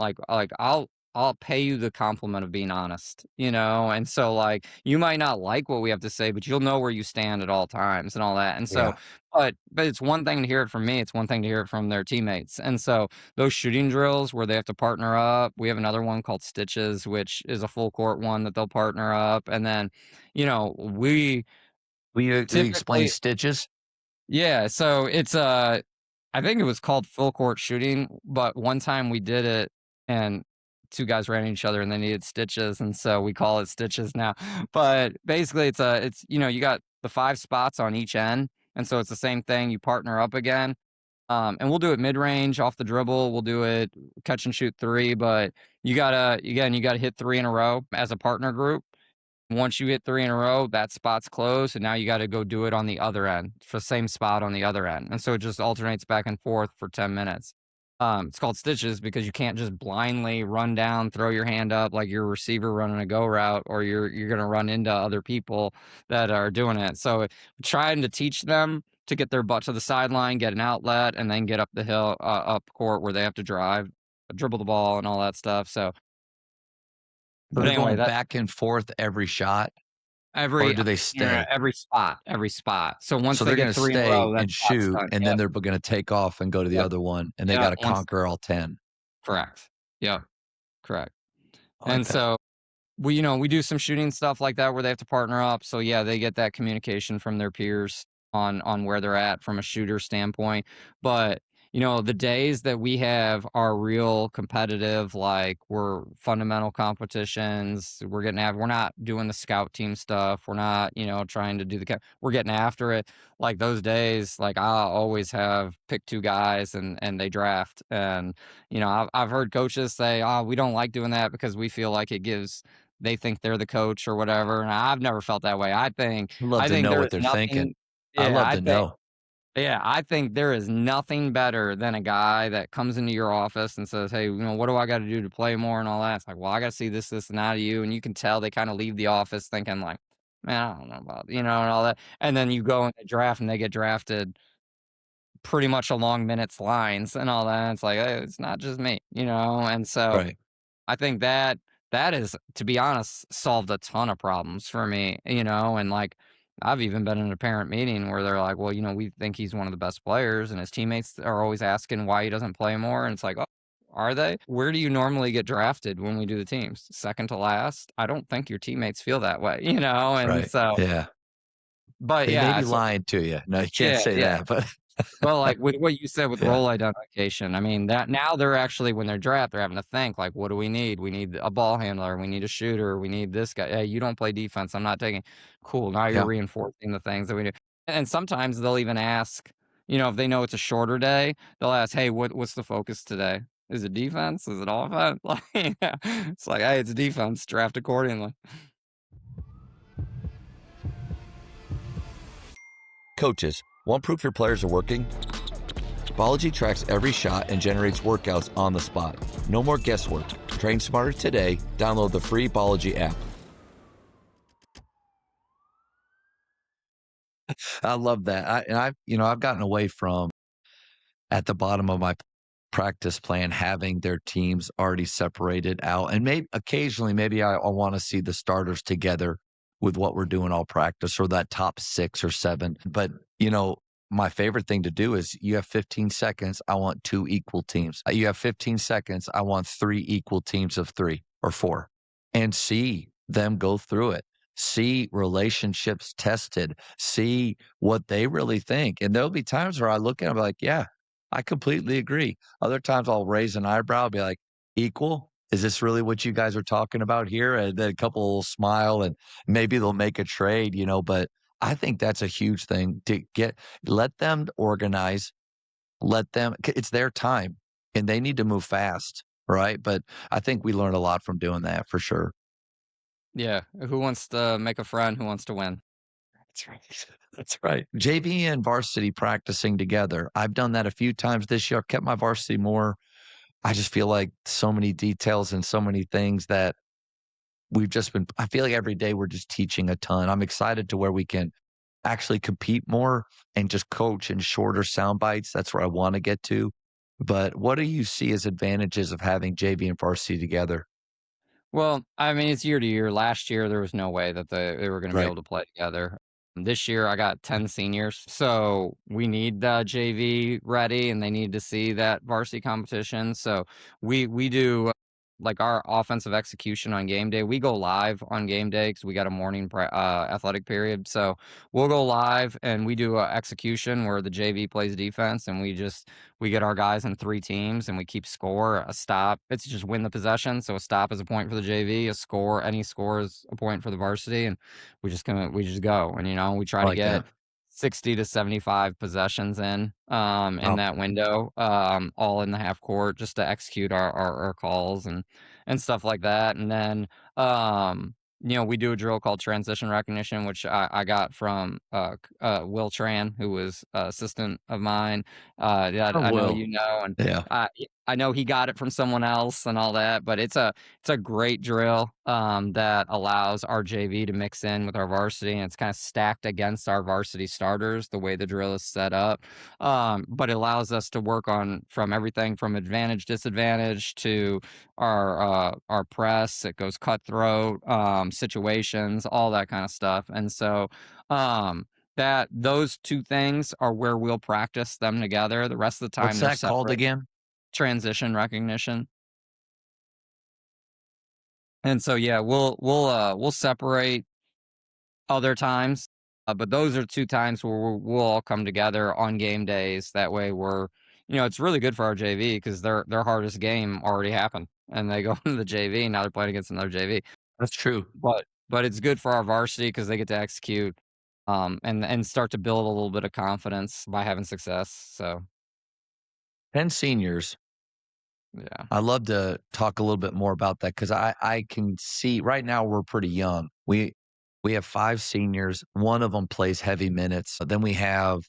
I'll pay you the compliment of being honest, and so, like, you might not like what we have to say, but you'll know where you stand at all times and all that, and so Yeah. but it's one thing to hear it from me, it's one thing to hear it from their teammates, and so those shooting drills where they have to partner up, we have another one called Stitches, which is a full court one that they'll partner up, and then, we Will you explain typically stitches? yeah, so it's, I think it was called full court shooting, but one time we did it and 2 guys ran at each other and they needed stitches, and so we call it stitches now. But basically you got the 5 spots on each end, and so it's the same thing, you partner up again, and we'll do it mid-range, off the dribble, we'll do it catch and shoot 3, but you gotta hit 3 in a row as a partner group. Once you hit 3 in a row, that spot's closed, and now you gotta go do it on the other end, for the same spot on the other end, and so it just alternates back and forth for 10 minutes. It's called stitches because you can't just blindly run down, throw your hand up like you're a receiver running a go route, or you're gonna run into other people that are doing it. So, trying to teach them to get their butt to the sideline, get an outlet, and then get up the hill, up court where they have to dribble the ball and all that stuff, so but They're anyway, going that back and forth every shot, or every do they stay? every spot. So once So they they're get gonna 3 in a stay row, that and spot's shoot, done. and then Yep, they're gonna take off and go to the yep, other one, and they yep, gotta once conquer all 10. correct. Yep, correct. I like And that. so we do some shooting stuff like that where they have to partner up. So yeah, they get that communication from their peers on where they're at from a shooter standpoint. But the days that we have are real competitive, like we're fundamental competitions. We're not doing the scout team stuff. We're not, trying to do we're getting after it. Like those days, like I'll always have pick 2 guys and they draft. And, I've heard coaches say, "Oh, we don't like doing that because we feel like they think they're the coach or whatever." And I've never felt that way. I'd love I to think know there what is they're thinking. nothing I yeah, love to know. I think there is nothing better than a guy that comes into your office and says, "Hey, what do I got to do to play more and all that?" It's like, "Well, I got to see this, this, and that of you." And you can tell they kind of leave the office thinking like, "Man, I don't know about, and all that." And then you go in the draft and they get drafted pretty much along minutes lines and all that. It's like, hey, it's not just me. And so Right. I think that is, to be honest, solved a ton of problems for me, and like I've even been in a parent meeting where they're like, "Well, we think he's one of the best players," and his teammates are always asking why he doesn't play more, and it's like, "Oh, are they? Where do you normally get drafted when we do the teams? Second to last? I don't think your teammates feel that way," And Right. so, Yeah. but They may yeah, be so lying to you. No, you can't yeah, say yeah. that, but Well, like, with what you said with yeah. role identification, I mean, that now they're actually when they're draft, they're having to think, like, "What do we need? We need a ball handler, we need a shooter, we need this guy. Hey, you don't play defense, I'm not taking." Cool, now you're Yeah. reinforcing the things that we do. And sometimes they'll even ask, if they know it's a shorter day, they'll ask, "Hey, what's the focus today? Is it defense? Is it offense?" Like, yeah. It's like, "Hey, it's defense, draft accordingly." Coaches, want proof your players are working? Bology tracks every shot and generates workouts on the spot. No more guesswork. Train smarter today. Download the free Bology app. I love that. I've gotten away from at the bottom of my practice plan having their teams already separated out, and maybe occasionally maybe I want to see the starters together with what we're doing all practice or that top 6 or 7. But my favorite thing to do is you have 15 seconds. I want 2 equal teams. You have 15 seconds. I want 3 equal teams of 3 or 4, and see them go through it. See relationships tested. See what they really think. And there'll be times where I look at them like, yeah, I completely agree. Other times I'll raise an eyebrow, be like, equal? Is this really what you guys are talking about here? And then a couple will smile and maybe they'll make a trade, but I think that's a huge thing to let them organize, it's their time and they need to move fast. Right. But I think we learned a lot from doing that for sure. Yeah, who wants to make a friend, who wants to win? That's right. That's right. JV and varsity practicing together. I've done that a few times this year. I've kept my varsity more. I just feel like so many details and so many things that I feel like every day we're just teaching a ton. I'm excited to where we can actually compete more and just coach in shorter sound bites. That's where I want to get to. But what do you see as advantages of having JV and varsity together? Well, I mean, it's year to year. Last year, there was no way that they were gonna be Right. able to play together. This year, I got 10 seniors, so we need the JV ready, and they need to see that varsity competition, so we do, like, our offensive execution on game day. We go live on game day because we got a morning athletic period, so we'll go live, and we do a execution where the JV plays defense, and we get our guys in 3 teams, and we keep score, a stop. It's just win the possession, so a stop is a point for the JV, any score is a point for the varsity, and we just go, and, we try I to like get that. 60 to 75 possessions in Wow. that window, all in the half court just to execute our calls and stuff like that, and then, we do a drill called transition recognition, which I got from, Will Tran, who was assistant of mine. Yeah, I I know will. and Yeah. I know he got it from someone else and all that, but it's a great drill, that allows our JV to mix in with our varsity, and it's kinda stacked against our varsity starters, the way the drill is set up, but it allows us to work on from everything from advantage, disadvantage to our press. It goes cutthroat, situations, all that kinda stuff, and so, that those 2 things are where we'll practice them together. The rest of the time, What's they're that called separate. again? Transition recognition. And so, yeah, we'll separate other times, but those are 2 times where we'll all come together on game days. That way it's really good for our JV because their hardest game already happened, and they go into the JV, now they're playing against another JV. That's true. But it's good for our varsity because they get to execute, and start to build a little bit of confidence by having success, so, 10 seniors. yeah. I'd love to talk a little bit more about that because I can see right now we're pretty young. We have 5 seniors. One of them plays heavy minutes. Then we have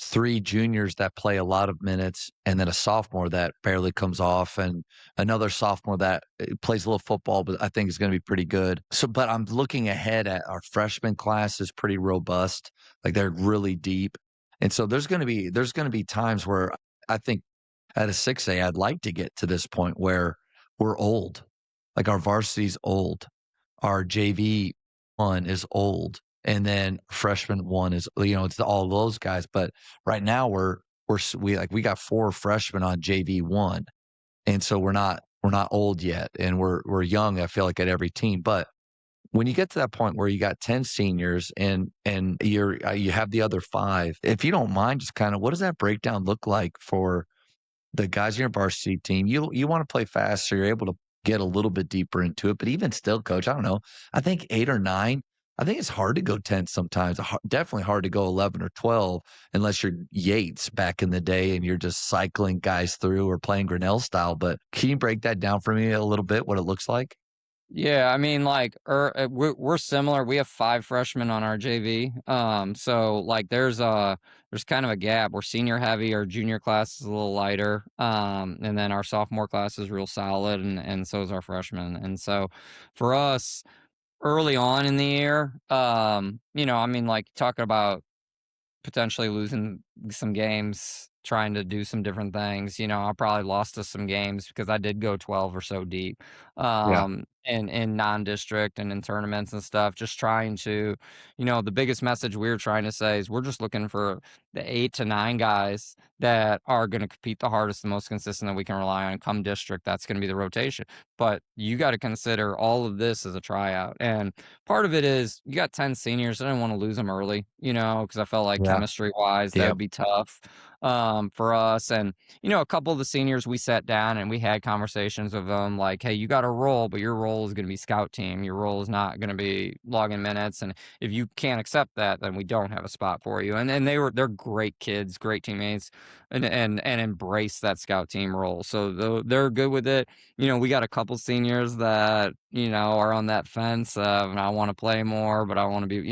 3 juniors that play a lot of minutes, and then a sophomore that barely comes off, and another sophomore that plays a little football, but I think is going to be pretty good. So, but I'm looking ahead at our freshman class is pretty robust. Like they're really deep, and so there's going to be times where I think at a 6A, I'd like to get to this point where we're old. Like our varsity's old. Our JV one is old. and then freshman 1 is, it's all those guys. But right now we got 4 freshmen on JV 1, and so we're not old yet, and we're young, I feel like, at every team. But when you get to that point where you got 10 seniors and you have the other 5, if you don't mind, just kind of what does that breakdown look like for the guys in your varsity team? You want to play fast, so you're able to get a little bit deeper into it. But even still, coach, I don't know. I think 8 or 9. I think it's hard to go 10 sometimes. Definitely hard to go 11 or 12 unless you're Yates back in the day and you're just cycling guys through or playing Grinnell style. But can you break that down for me a little bit, what it looks like? Yeah, I mean, like, we're similar. We have 5 freshmen on our JV. So like, there's kind of a gap. We're senior heavy. Our junior class is a little lighter, and then our sophomore class is real solid, and so is our freshman. And so, for us, early on in the year, I mean, like, talking about potentially losing some games, trying to do some different things. I probably lost us some games because I did go 12 or so deep, Yeah. in non-district and in tournaments and stuff, just trying to, the biggest message we're trying to say is we're just looking for the 8 to 9 guys that are going to compete the hardest, the most consistent that we can rely on come district. That's going to be the rotation. But you got to consider all of this as a tryout. And part of it is you got 10 seniors. I didn't want to lose them early, because I felt like Yeah. chemistry wise, that Yep. would be tough for us. And, a couple of the seniors, we sat down and we had conversations with them like, hey, you got a role, but your role is going to be scout team. Your role is not going to be logging minutes. And if you can't accept that, then we don't have a spot for you. And they're great kids, great teammates, and embrace that scout team role. So they're good with it. We got a couple seniors that, are on that fence of, I want to play more, but I want to be,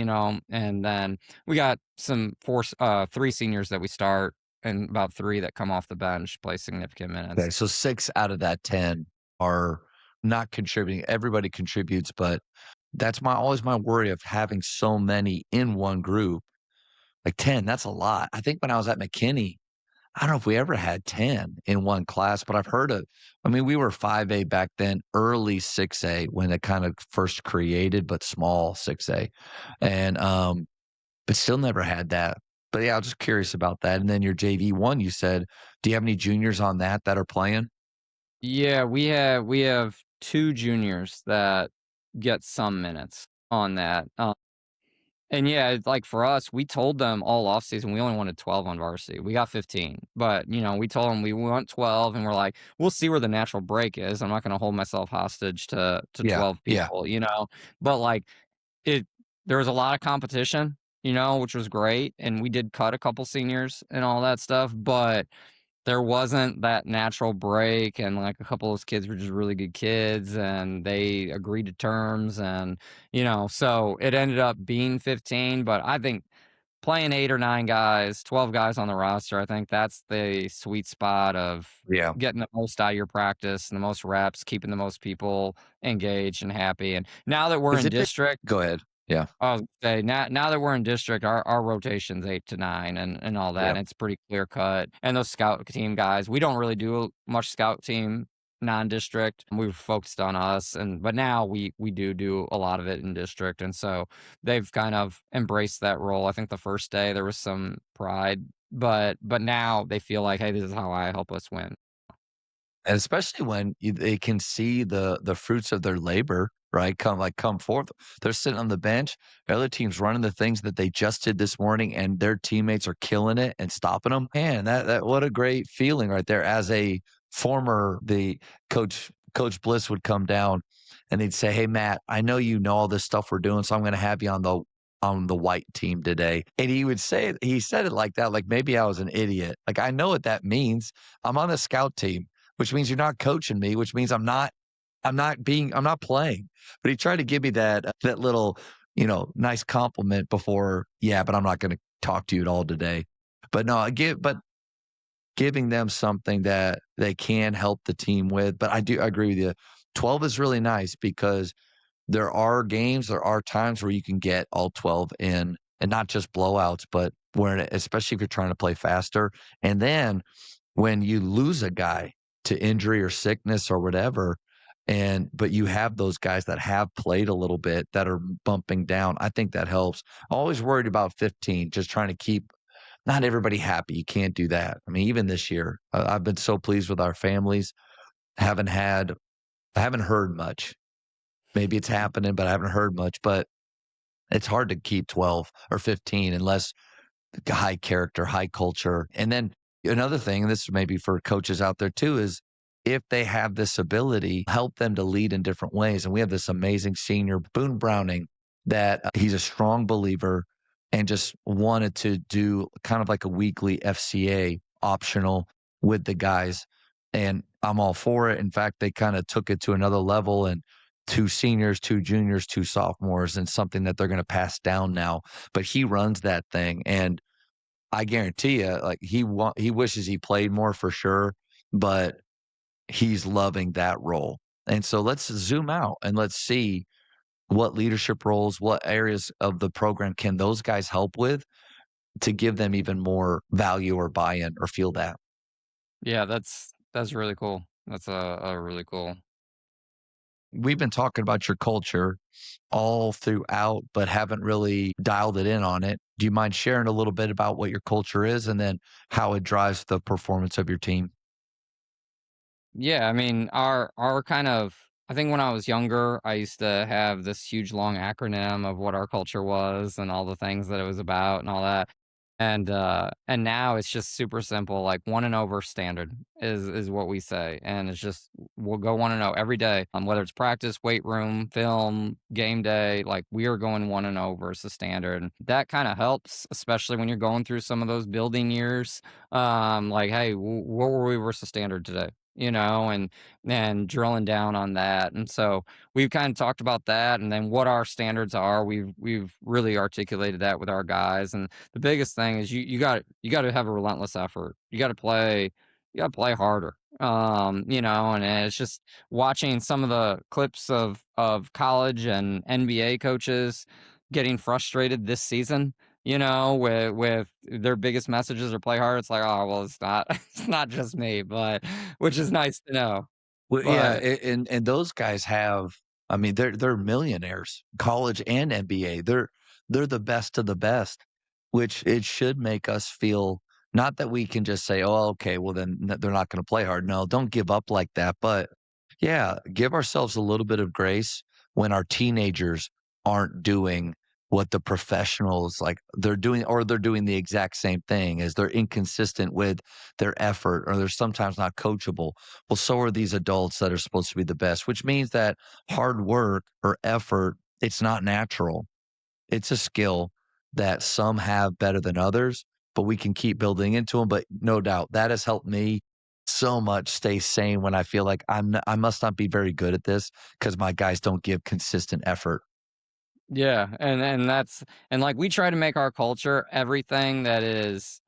and then we got 3 seniors that we start and about 3 that come off the bench, play significant Okay, minutes. so 6 out of that 10 are not contributing. Everybody contributes, but that's always my worry of having so many in one group. Like 10, that's a lot. I think when I was at McKinney, I don't know if we ever had 10 in one class, but I've heard of, I mean, we were 5A back then, early 6A when it kind of first created, but small 6A. And but still never had that. But yeah, I was just curious about that. And then your JV 1, you said, do you have any juniors on that are playing? Yeah, we have 2 juniors that get some minutes on that. And yeah, it's like for us, we told them all offseason we only wanted 12 on varsity. We got 15, but we told them we want 12, and we're like, we'll see where the natural break is. I'm not going to hold myself hostage to Yeah, 12 yeah. people. But like it, there was a lot of competition, which was great, and we did cut a couple seniors and all that stuff, but there wasn't that natural break, and like a couple of those kids were just really good kids and they agreed to terms, and so it ended up being 15. But I think playing 8 or 9 guys, 12 guys on the roster, I think that's the sweet spot of Yeah. getting the most out of your practice and the most reps, keeping the most people engaged and happy. And now that we're Is in it big? district, Go ahead. Yeah. I was gonna say, now that we're in district, our rotation's 8 to 9 and all that, Yeah. and it's pretty clear cut. And those scout team guys, we don't really do much scout team non-district. We were focused on us, but now we do a lot of it in district, and so they've kind of embraced that role. I think the first day there was some pride, but now they feel like, hey, this is how I help us win. And especially when they can see the fruits of their labor, right? Come forth. They're sitting on the bench. The other team's running the things that they just did this morning, and their teammates are killing it and stopping them. Man, that what a great feeling right there. As a former, the Coach Bliss would come down and he'd say, "Hey Matt, I know you know all this stuff we're doing, so I'm going to have you on the white team today." And he said it like that, like maybe I was an idiot. Like I know what that means. I'm on the scout team, which means you're not coaching me, which means I'm not playing. But he tried to give me that little, nice compliment before, yeah, but I'm not going to talk to you at all today. But no, but giving them something that they can help the team with. But I agree with you. 12 is really nice because there are times where you can get all 12 in, and not just blowouts, but especially if you're trying to play faster. And then when you lose a guy to injury or sickness or whatever, But you have those guys that have played a little bit that are bumping down. I think that helps. Always worried about 15, just trying to keep not everybody happy. You can't do that. I mean, even this year, I've been so pleased with our families. Haven't had I haven't heard much. Maybe it's happening, but I haven't heard much. But it's hard to keep 12 or 15 unless high character, high culture. And then another thing, and this may be for coaches out there too, is if they have this ability, help them to lead in different ways. And we have this amazing senior, Boone Browning, that he's a strong believer and just wanted to do kind of like a weekly FCA optional with the guys. And I'm all for it. In fact, they kind of took it to another level and 2 seniors, 2 juniors, 2 sophomores, and something that they're going to pass down now. But he runs that thing. And I guarantee you, like he wishes he played more for sure, but he's loving that role. And so let's zoom out and let's see what leadership roles, what areas of the program can those guys help with to give them even more value or buy-in or feel that. Yeah, that's really cool. That's a really cool. We've been talking about your culture all throughout, but haven't really dialed it in on it. Do you mind sharing a little bit about what your culture is and then how it drives the performance of your team? Yeah, I mean, our kind of I think when I was younger, I used to have this huge long acronym of what our culture was and all the things that it was about and all that. And now it's just super simple, like 1 and over standard is what we say. And it's just we'll go 1 and 0 every day. Whether it's practice, weight room, film, game day, like we are going 1 and over is the standard. And that kind of helps, especially when you're going through some of those building years. Like, hey, what were we versus standard today? And drilling down on that. And so we've kind of talked about that and then what our standards are. We've really articulated that with our guys. And the biggest thing is you got to have a relentless effort. You got to play harder. And it's just watching some of the clips of college and NBA coaches getting frustrated this season, with their biggest messages or play hard. It's like, oh well, it's not it's not just me, but which is nice to know. Well, yeah, But and those guys have I mean, they're millionaires, college and NBA. They're the best of the best, which it should make us feel not that we can just say, "Oh, okay, well then they're not gonna play hard." No, don't give up like that, but yeah, give ourselves a little bit of grace when our teenagers aren't doing what the professionals like they're doing or they're doing the exact same thing as they're inconsistent with their effort or they're sometimes not coachable. Well, so are these adults that are supposed to be the best, which means that hard work or effort, it's not natural. It's a skill that some have better than others, but we can keep building into them. But no doubt that has helped me so much stay sane when I feel like I must not be very good at this because my guys don't give consistent effort. yeah, and that's and like we try to make our culture everything that is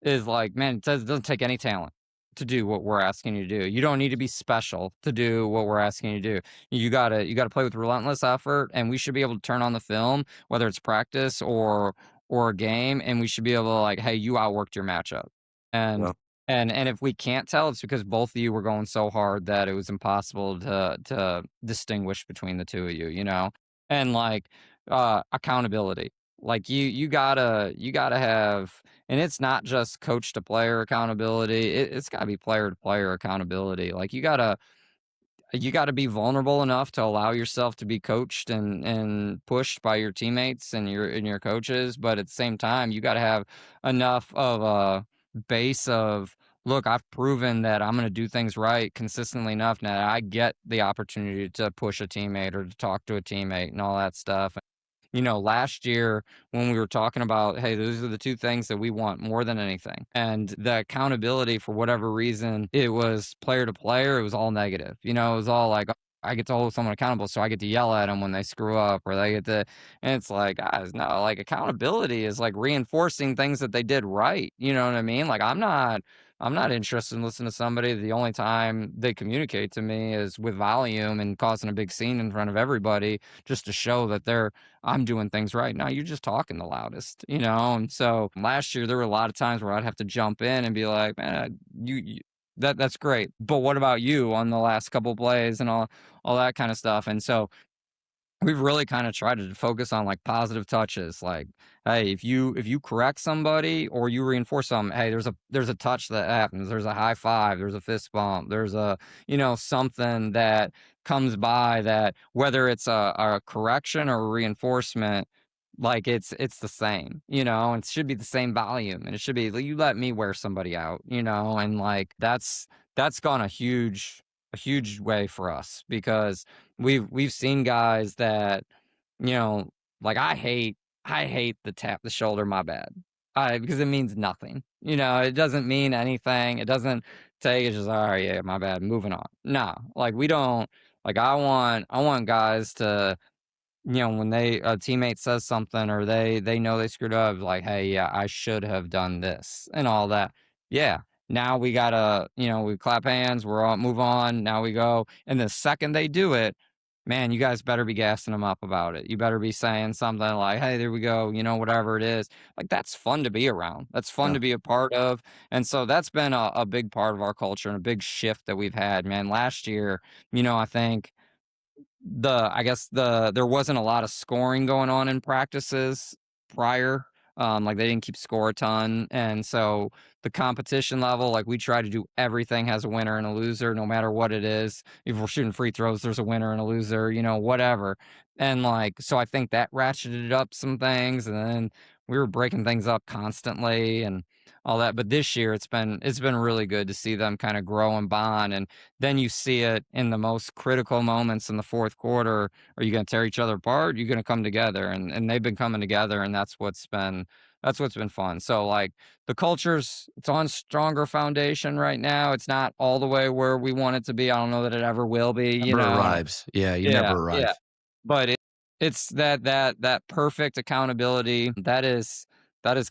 like, man, it doesn't take any talent to do what we're asking you to do. You don't need to be special to do what we're asking you to do. You gotta play with relentless effort, and we should be able to turn on the film, whether it's practice or a game, and we should be able to like, hey, you outworked your matchup. And Yeah. and if we can't tell, it's because both of you were going so hard that it was impossible to distinguish between the two of you. And like accountability. Like you gotta have and it's not just coach to player accountability. It's got to be player to player accountability. Like you got to be vulnerable enough to allow yourself to be coached and pushed by your teammates and your coaches, but at the same time, you got to have enough of a base of look, I've proven that I'm going to do things right consistently enough now that I get the opportunity to push a teammate or to talk to a teammate and all that stuff. Last year when we were talking about, hey, those are the two things that we want more than anything. And the accountability, for whatever reason, it was player to player, it was all negative. It was all like, I get to hold someone accountable, so I get to yell at them when they screw up, or they get to, and it's like, guys, no, like accountability is like reinforcing things that they did right. You know what I mean? Like, I'm not interested in listening to somebody. The only time they communicate to me is with volume and causing a big scene in front of everybody just to show that I'm doing things right. Now you're just talking the loudest. And so last year there were a lot of times where I'd have to jump in and be like, man, that's great. But what about you on the last couple plays and all that kind of stuff? And so we've really kind of tried to focus on like positive touches. Like, hey, if you correct somebody or you reinforce them, hey, there's a touch that happens. There's a high five. There's a fist bump. There's a something that comes by that whether it's a correction or a reinforcement, like it's the same, and it should be the same volume, and it should be like, you let me wear somebody out, and like that's gone a huge way for us because we've seen guys that, you know, like I hate the tap the shoulder, my bad. Because it means nothing. It doesn't mean anything. It doesn't take it's just all right, yeah, my bad, moving on. No, like we don't like I want guys to, when a teammate says something or they know they screwed up, like, hey, yeah, I should have done this and all that. Yeah. Now we gotta, we clap hands, we're on, move on. Now we go. And the second they do it, man, you guys better be gassing them up about it. You better be saying something like, hey, there we go, whatever it is. Like that's fun to be around. That's fun Yeah. to be a part of. And so that's been a big part of our culture and a big shift that we've had, man. Last year, I think I guess there wasn't a lot of scoring going on in practices prior. Like they didn't keep score a ton. And so the competition level, like we try to do everything has a winner and a loser, no matter what it is. If we're shooting free throws, there's a winner and a loser, whatever. And like, so I think that ratcheted up some things, and then we were breaking things up constantly and all that. But this year it's been really good to see them kind of grow and bond. And then you see it in the most critical moments in the fourth quarter. Are you going to tear each other apart? You're going to come together, and they've been coming together, and that's what's been fun. So like the culture's it's on stronger foundation right now. It's not all the way where we want it to be. I don't know that it ever will be. Never arrives. Yeah, you Yeah, never arrive. yeah. But it's that perfect accountability. That is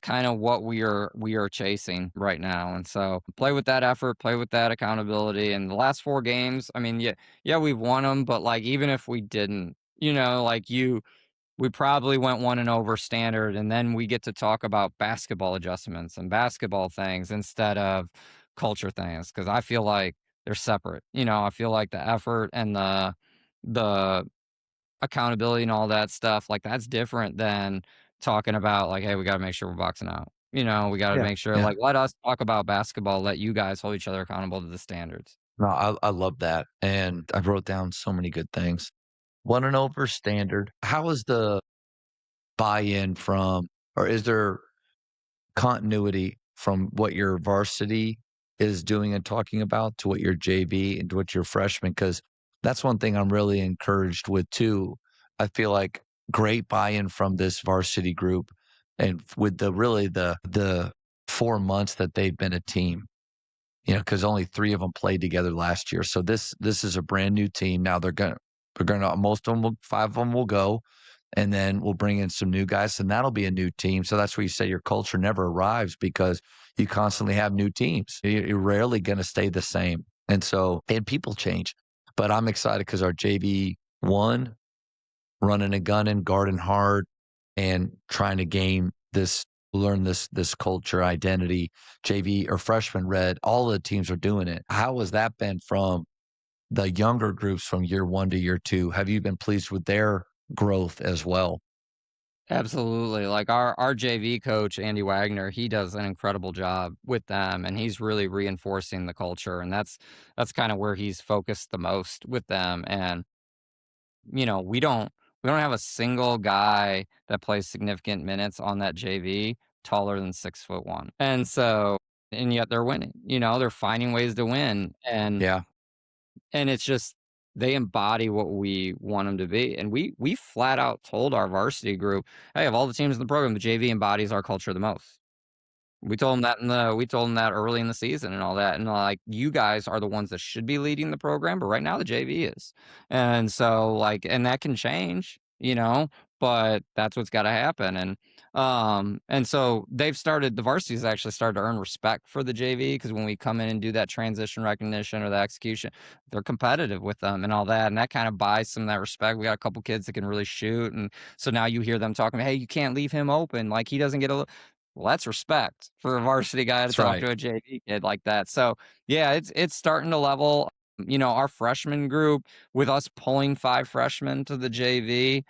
kind of what we are chasing right now. And so play with that effort, play with that accountability. And the last 4 games, I mean, yeah, we've won them, but like even if we didn't, like we probably went one and over standard, and then we get to talk about basketball adjustments and basketball things instead of culture things because I feel like they're separate. I feel like the effort and the accountability and all that stuff, like, that's different than talking about, like, "Hey, we gotta make sure we're boxing out." We gotta Yeah, make sure, yeah. like, let us talk about basketball, let you guys hold each other accountable to the standards. No, I love that, and I wrote down so many good things. 1 and over standard. How is the buy-in from or is there continuity from what your varsity is doing and talking about to what your JV and to what your freshman? Because that's one thing I'm really encouraged with too. I feel like great buy-in from this varsity group and with the 4 months that they've been a team, because only 3 of them played together last year. So this is a brand new team. Now they're gonna most of them will 5 of them will go, and then we'll bring in some new guys, and that'll be a new team. So that's where you say your culture never arrives because you constantly have new teams. You're rarely gonna stay the same. And people change. But I'm excited because our JV one running and gunning, guarding hard, and trying to learn this culture identity. JV or freshman red, all the teams are doing it. How has that been from the younger groups from year 1 to year 2? Have you been pleased with their growth as well? Absolutely, like, our JV coach, Andy Wagner, he does an incredible job with them, and he's really reinforcing the culture, and that's kinda where he's focused the most with them, and, we don't have a single guy that plays significant minutes on that JV taller than 6'1", and yet they're winning, they're finding ways to win, Yeah. and it's just they embody what we want them to be, and we flat out told our varsity group, "Hey, of all the teams in the program, the JV embodies our culture the most." We told them that early in the season and all that, and, like, "You guys are the ones that should be leading the program, but right now the JV is." And so, like and that can change, but that's what's gotta happen, and so the varsity's actually started to earn respect for the JV because when we come in and do that transition recognition or the execution, they're competitive with them and all that, and that kinda buys some of that respect. We got a couple kids that can really shoot, and so now you hear them talking, "Hey, you can't leave him open, like, he doesn't get a look." well, that's respect for a varsity guy to That's talk right. to a JV kid like that. So yeah, it's starting to level. Our freshman group, with us pulling 5 freshmen to the JV,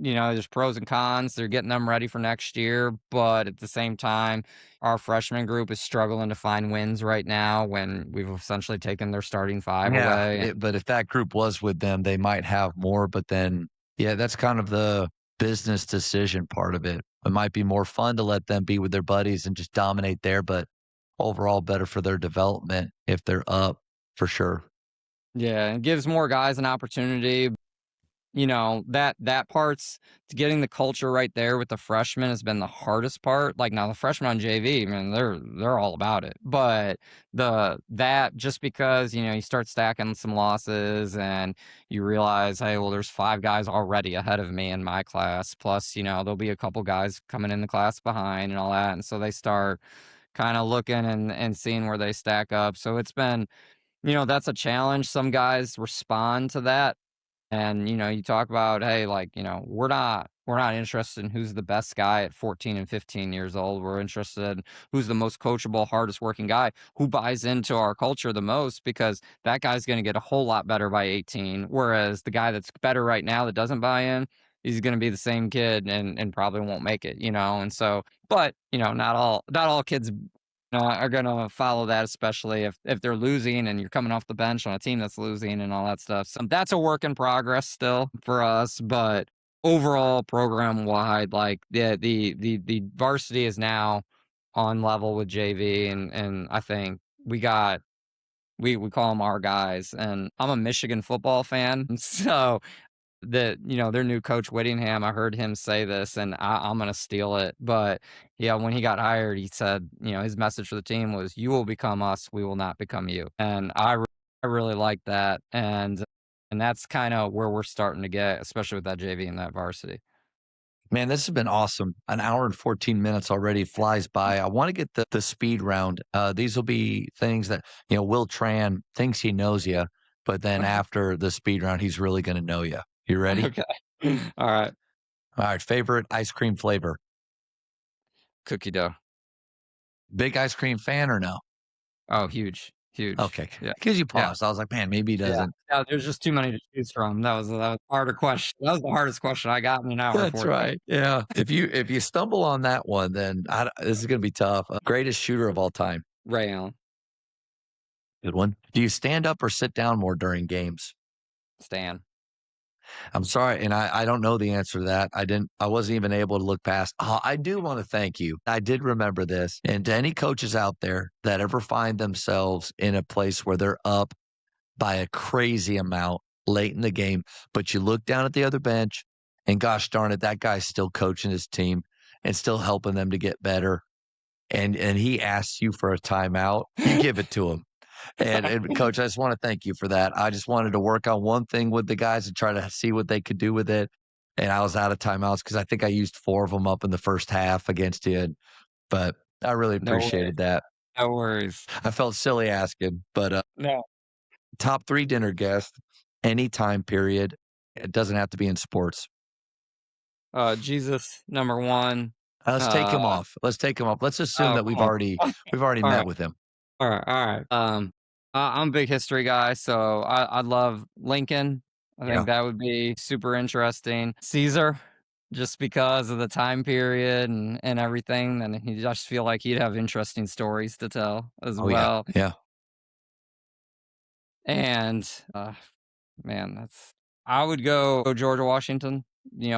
there's pros and cons. They're getting them ready for next year, but at the same time, our freshman group is struggling to find wins right now when we've essentially taken their starting 5 Yeah, away. but if that group was with them, they might have more, but then, yeah, that's kind of the business decision part of it. It might be more fun to let them be with their buddies and just dominate there, but overall better for their development if they're up for sure. Yeah, it gives more guys an opportunity. That part's getting the culture right there with the freshmen has been the hardest part. Like now the freshmen on JV, man, they're all about it. But that just because, you start stacking some losses and you realize, hey, well, there's 5 guys already ahead of me in my class. Plus, there'll be a couple guys coming in the class behind and all that. And so they start kind of looking and seeing where they stack up. So it's been, that's a challenge. Some guys respond to that, and, you talk about, hey, like, we're not interested in who's the best guy at 14 and 15 years old. We're interested in who's the most coachable, hardest working guy who buys into our culture the most, because that guy's going to get a whole lot better by 18. Whereas the guy that's better right now that doesn't buy in, he's going to be the same kid and probably won't make it, And so, but, not all kids are going to follow that, especially if they're losing and you're coming off the bench on a team that's losing and all that stuff. So that's a work in progress still for us, but overall program wide, like the varsity is now on level with JV, and I think we call them our guys, and I'm a Michigan football fan, so their new coach Whittingham, I heard him say this, and I'm gonna steal it. But yeah, when he got hired, he said, his message for the team was, "You will become us, we will not become you." And I really like that, and that's kind of where we're starting to get, especially with that JV and that varsity. Man, this has been awesome. An hour and 14 minutes already flies by. I want to get the speed round. These will be things that, Will Tran thinks he knows you, but then after the speed round, he's really going to know you. You ready? Okay, all right, All right. Favorite ice cream flavor? cookie dough. Big ice cream fan or no? Oh, huge, huge. Okay. Yeah, Because you yeah. paused. I was like, man, maybe he Yeah, doesn't. yeah, there's just too many to choose from. That was a harder question. That was the hardest question I got in an hour and That's 14. right. Yeah. If you stumble on that one, then this is going to be tough. Greatest shooter of all time. Ray Allen, Good one. Do you stand up or sit down more during games? Stan. I'm sorry, and I don't know the answer to that. I wasn't even able to look past. I do want to thank you. I did remember this. And to any coaches out there that ever find themselves in a place where they're up by a crazy amount late in the game, but you look down at the other bench and gosh darn it, that guy's still coaching his team and still helping them to get better. And he asks you for a timeout, you give it to him. And coach, I just want to thank you for that. I just wanted to work on one thing with the guys and try to see what they could do with it. And I was out of timeouts because I think I used 4 of them up in the first half against you. But I really No worries. appreciated that. No worries. I felt silly asking, but No. top 3 dinner guests, any time period. It doesn't have to be in sports. Jesus, number 1. Let's take him Uh, off. Let's take him off. Let's assume oh, that we've come on. already All met right, with him. all right, all right. I'm a big history guy, so I love Lincoln. I Yeah. think that would be super interesting. Caesar, just because of the time period and everything, and he just feel like he'd have interesting stories to tell as Oh yeah. well. Yeah. And man, I would go George Washington,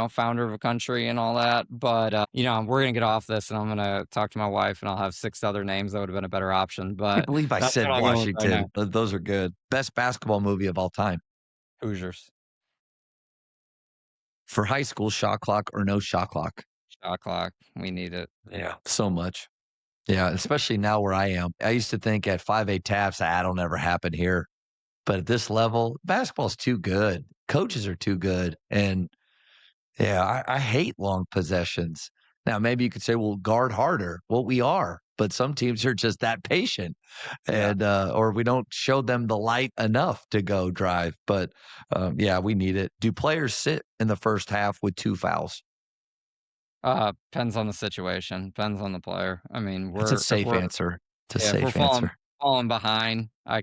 founder of a country and all that. But we're gonna get off this, and I'm gonna talk to my wife, and I'll have 6 other names that would have been a better option. I can't But believe I that's said what I'll go with right Washington. now. Those are good. Best basketball movie of all time. Hoosiers, For high school, shot clock or no shot clock? shot clock. We need it. Yeah. So much. Yeah, especially now where I am. I used to think at 5A Taps, that'll never happen here. But at this level, basketball's too good. Coaches are too good. And yeah, I hate long possessions. Now, maybe you could say, well, guard harder. Well, we are, but some teams are just that patient Yeah. and, or we don't show them the light enough to go drive. But yeah, we need it. Do players sit in the first half with 2 fouls? Depends on the situation, depends on the player. I mean, It's a we're if safe we're answer. It's a yeah, if we're safe answer. falling behind, I'm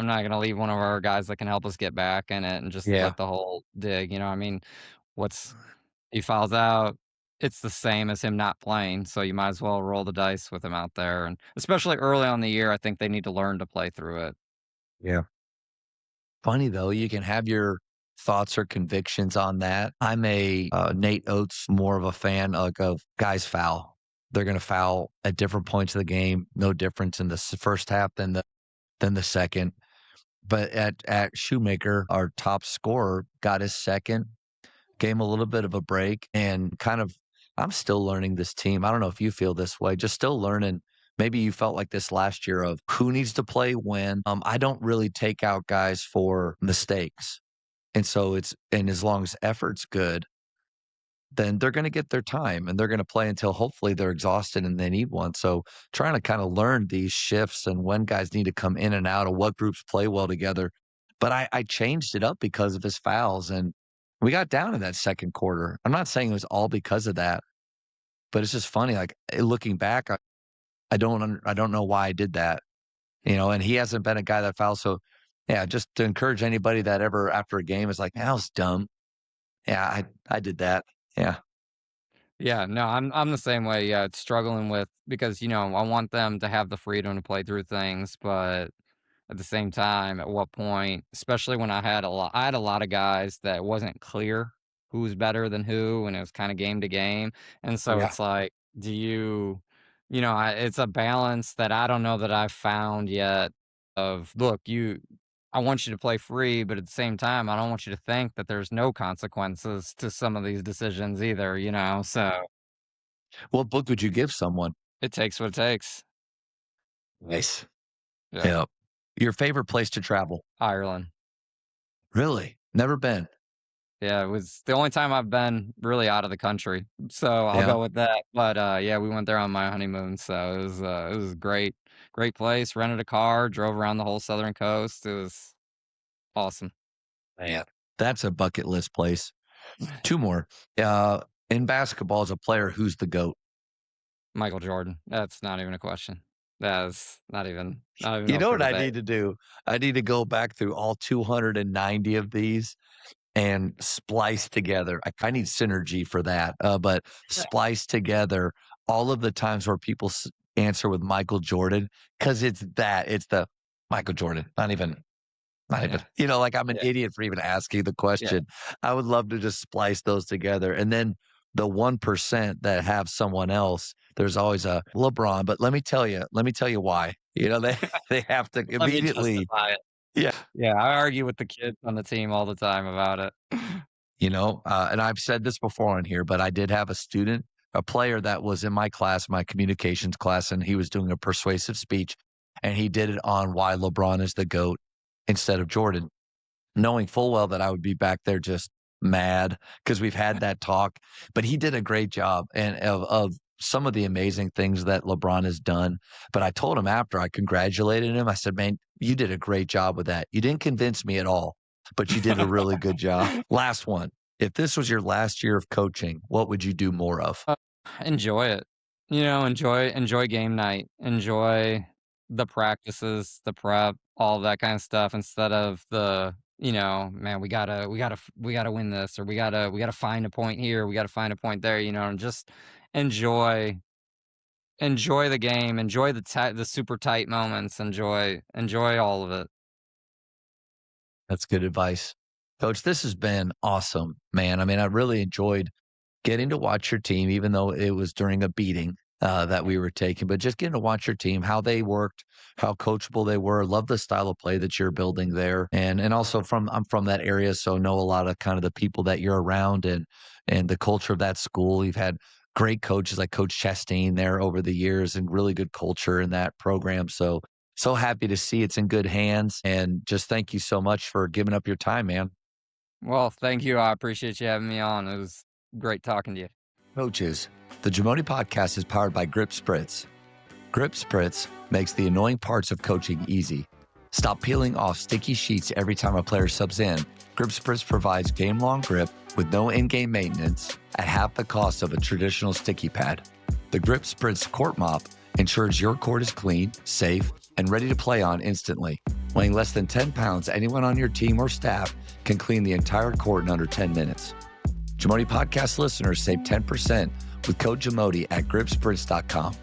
not gonna leave one of our guys that can help us get back in it and just Yeah. let the whole dig, I mean, what's he fouls out, it's the same as him not playing, so you might as well roll the dice with him out there, and especially early on in the year, I think they need to learn to play through it. Yeah. Funny though, you can have your thoughts or convictions on that. I'm a Nate Oates more of a fan of guys foul. They're going to foul at different points of the game. No difference in the first half than the second. But at Shoemaker, our top scorer got his second, gave him a little bit of a break, and kind of. I'm still learning this team. I don't know if you feel this way. Just still learning. Maybe you felt like this last year of who needs to play when. I don't really take out guys for mistakes. And so and as long as effort's good, then they're going to get their time and they're going to play until hopefully they're exhausted and they need one. So trying to kind of learn these shifts and when guys need to come in and out of what groups play well together. But I changed it up because of his fouls and we got down in that second quarter. I'm not saying it was all because of that, but it's just funny. Like looking back, I don't know why I did that, and he hasn't been a guy that fouls. So yeah, just to encourage anybody that ever after a game is like, that was dumb. Yeah, I did that. Yeah. Yeah, no, I'm the same way, yeah, it's struggling with because, I want them to have the freedom to play through things, but at the same time, at what point, especially when I had a lot of guys that it wasn't clear who was better than who, and it was kinda game to game, and so Yeah. it's like, do it's a balance that I don't know that I've found yet of, "Look, I want you to play free, but at the same time, I don't want you to think that there's no consequences to some of these decisions either," so What book would you give someone? it takes what it takes. Nice. Yeah, Yeah. Your favorite place to travel? Ireland. Really? Never been. Yeah, it was the only time I've been really out of the country, so I'll Yeah. go with that, but, yeah, we went there on my honeymoon, so it was a great place, rented a car, drove around the whole southern coast, it was awesome. Man, that's a bucket list place. 2 more. Uh, in basketball as a player, who's the GOAT? Michael Jordan, that's not even a question. That's not even You up know for what I debate. need to do? I need to go back through all 290 of these and splice together. I need synergy for that, but splice together all of the times where people answer with Michael Jordan because it's the Michael Jordan, not even, Yeah, like I'm an yeah, idiot for even asking the yeah. question. I would love to just splice those together. And then the 1% that have someone else, there's always a LeBron. But let me tell you why. They they have to Let me immediately, justify it. yeah. Yeah, I argue with the kids on the team all the time about it. And I've said this before on here, but I did have a player that was in my class, my communications class, and he was doing a persuasive speech, and he did it on why LeBron is the GOAT instead of Jordan, knowing full well that I would be back there just mad because we've had that talk. But he did a great job and of some of the amazing things that LeBron has done. But I told him after I congratulated him, I said, man, you did a great job with that. You didn't convince me at all, but you did a really good job. Last one. If this was your last year of coaching, what would you do more of? Uh, Enjoy it. Enjoy game night. Enjoy the practices, the prep, all that kind of stuff instead of man, we gotta win this or we gotta find a point here, we gotta find a point there, and just enjoy enjoy the game, enjoy the super tight moments, enjoy all of it. That's good advice. Coach, this has been awesome, man. I mean, I really enjoyed getting to watch your team, even though it was during a beating that we were taking, but just getting to watch your team, how they worked, how coachable they were. Love the style of play that you're building there, and also I'm from that area, so know a lot of kind of the people that you're around and the culture of that school. You've had great coaches like Coach Chastain there over the years, and really good culture in that program. So happy to see it's in good hands, and just thank you so much for giving up your time, man. Well, thank you. I appreciate you having me on. It was great talking to you. Coaches, the Jamodi Podcast is powered by Grip Spritz. Grip Spritz makes the annoying parts of coaching easy. Stop peeling off sticky sheets every time a player subs in. Grip Spritz provides game-long grip with no in-game maintenance at half the cost of a traditional sticky pad. The Grip Spritz Court Mop ensures your court is clean, safe, and ready to play on instantly. Weighing less than 10 pounds, anyone on your team or staff can clean the entire court in under 10 minutes. JAMODI Podcast listeners save 10% with code JAMODI at gripspritz.com.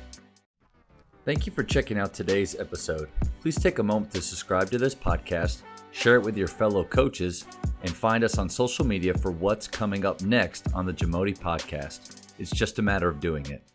Thank you for checking out today's episode. Please take a moment to subscribe to this podcast, share it with your fellow coaches, and find us on social media for what's coming up next on the JAMODI Podcast. It's just a matter of doing it.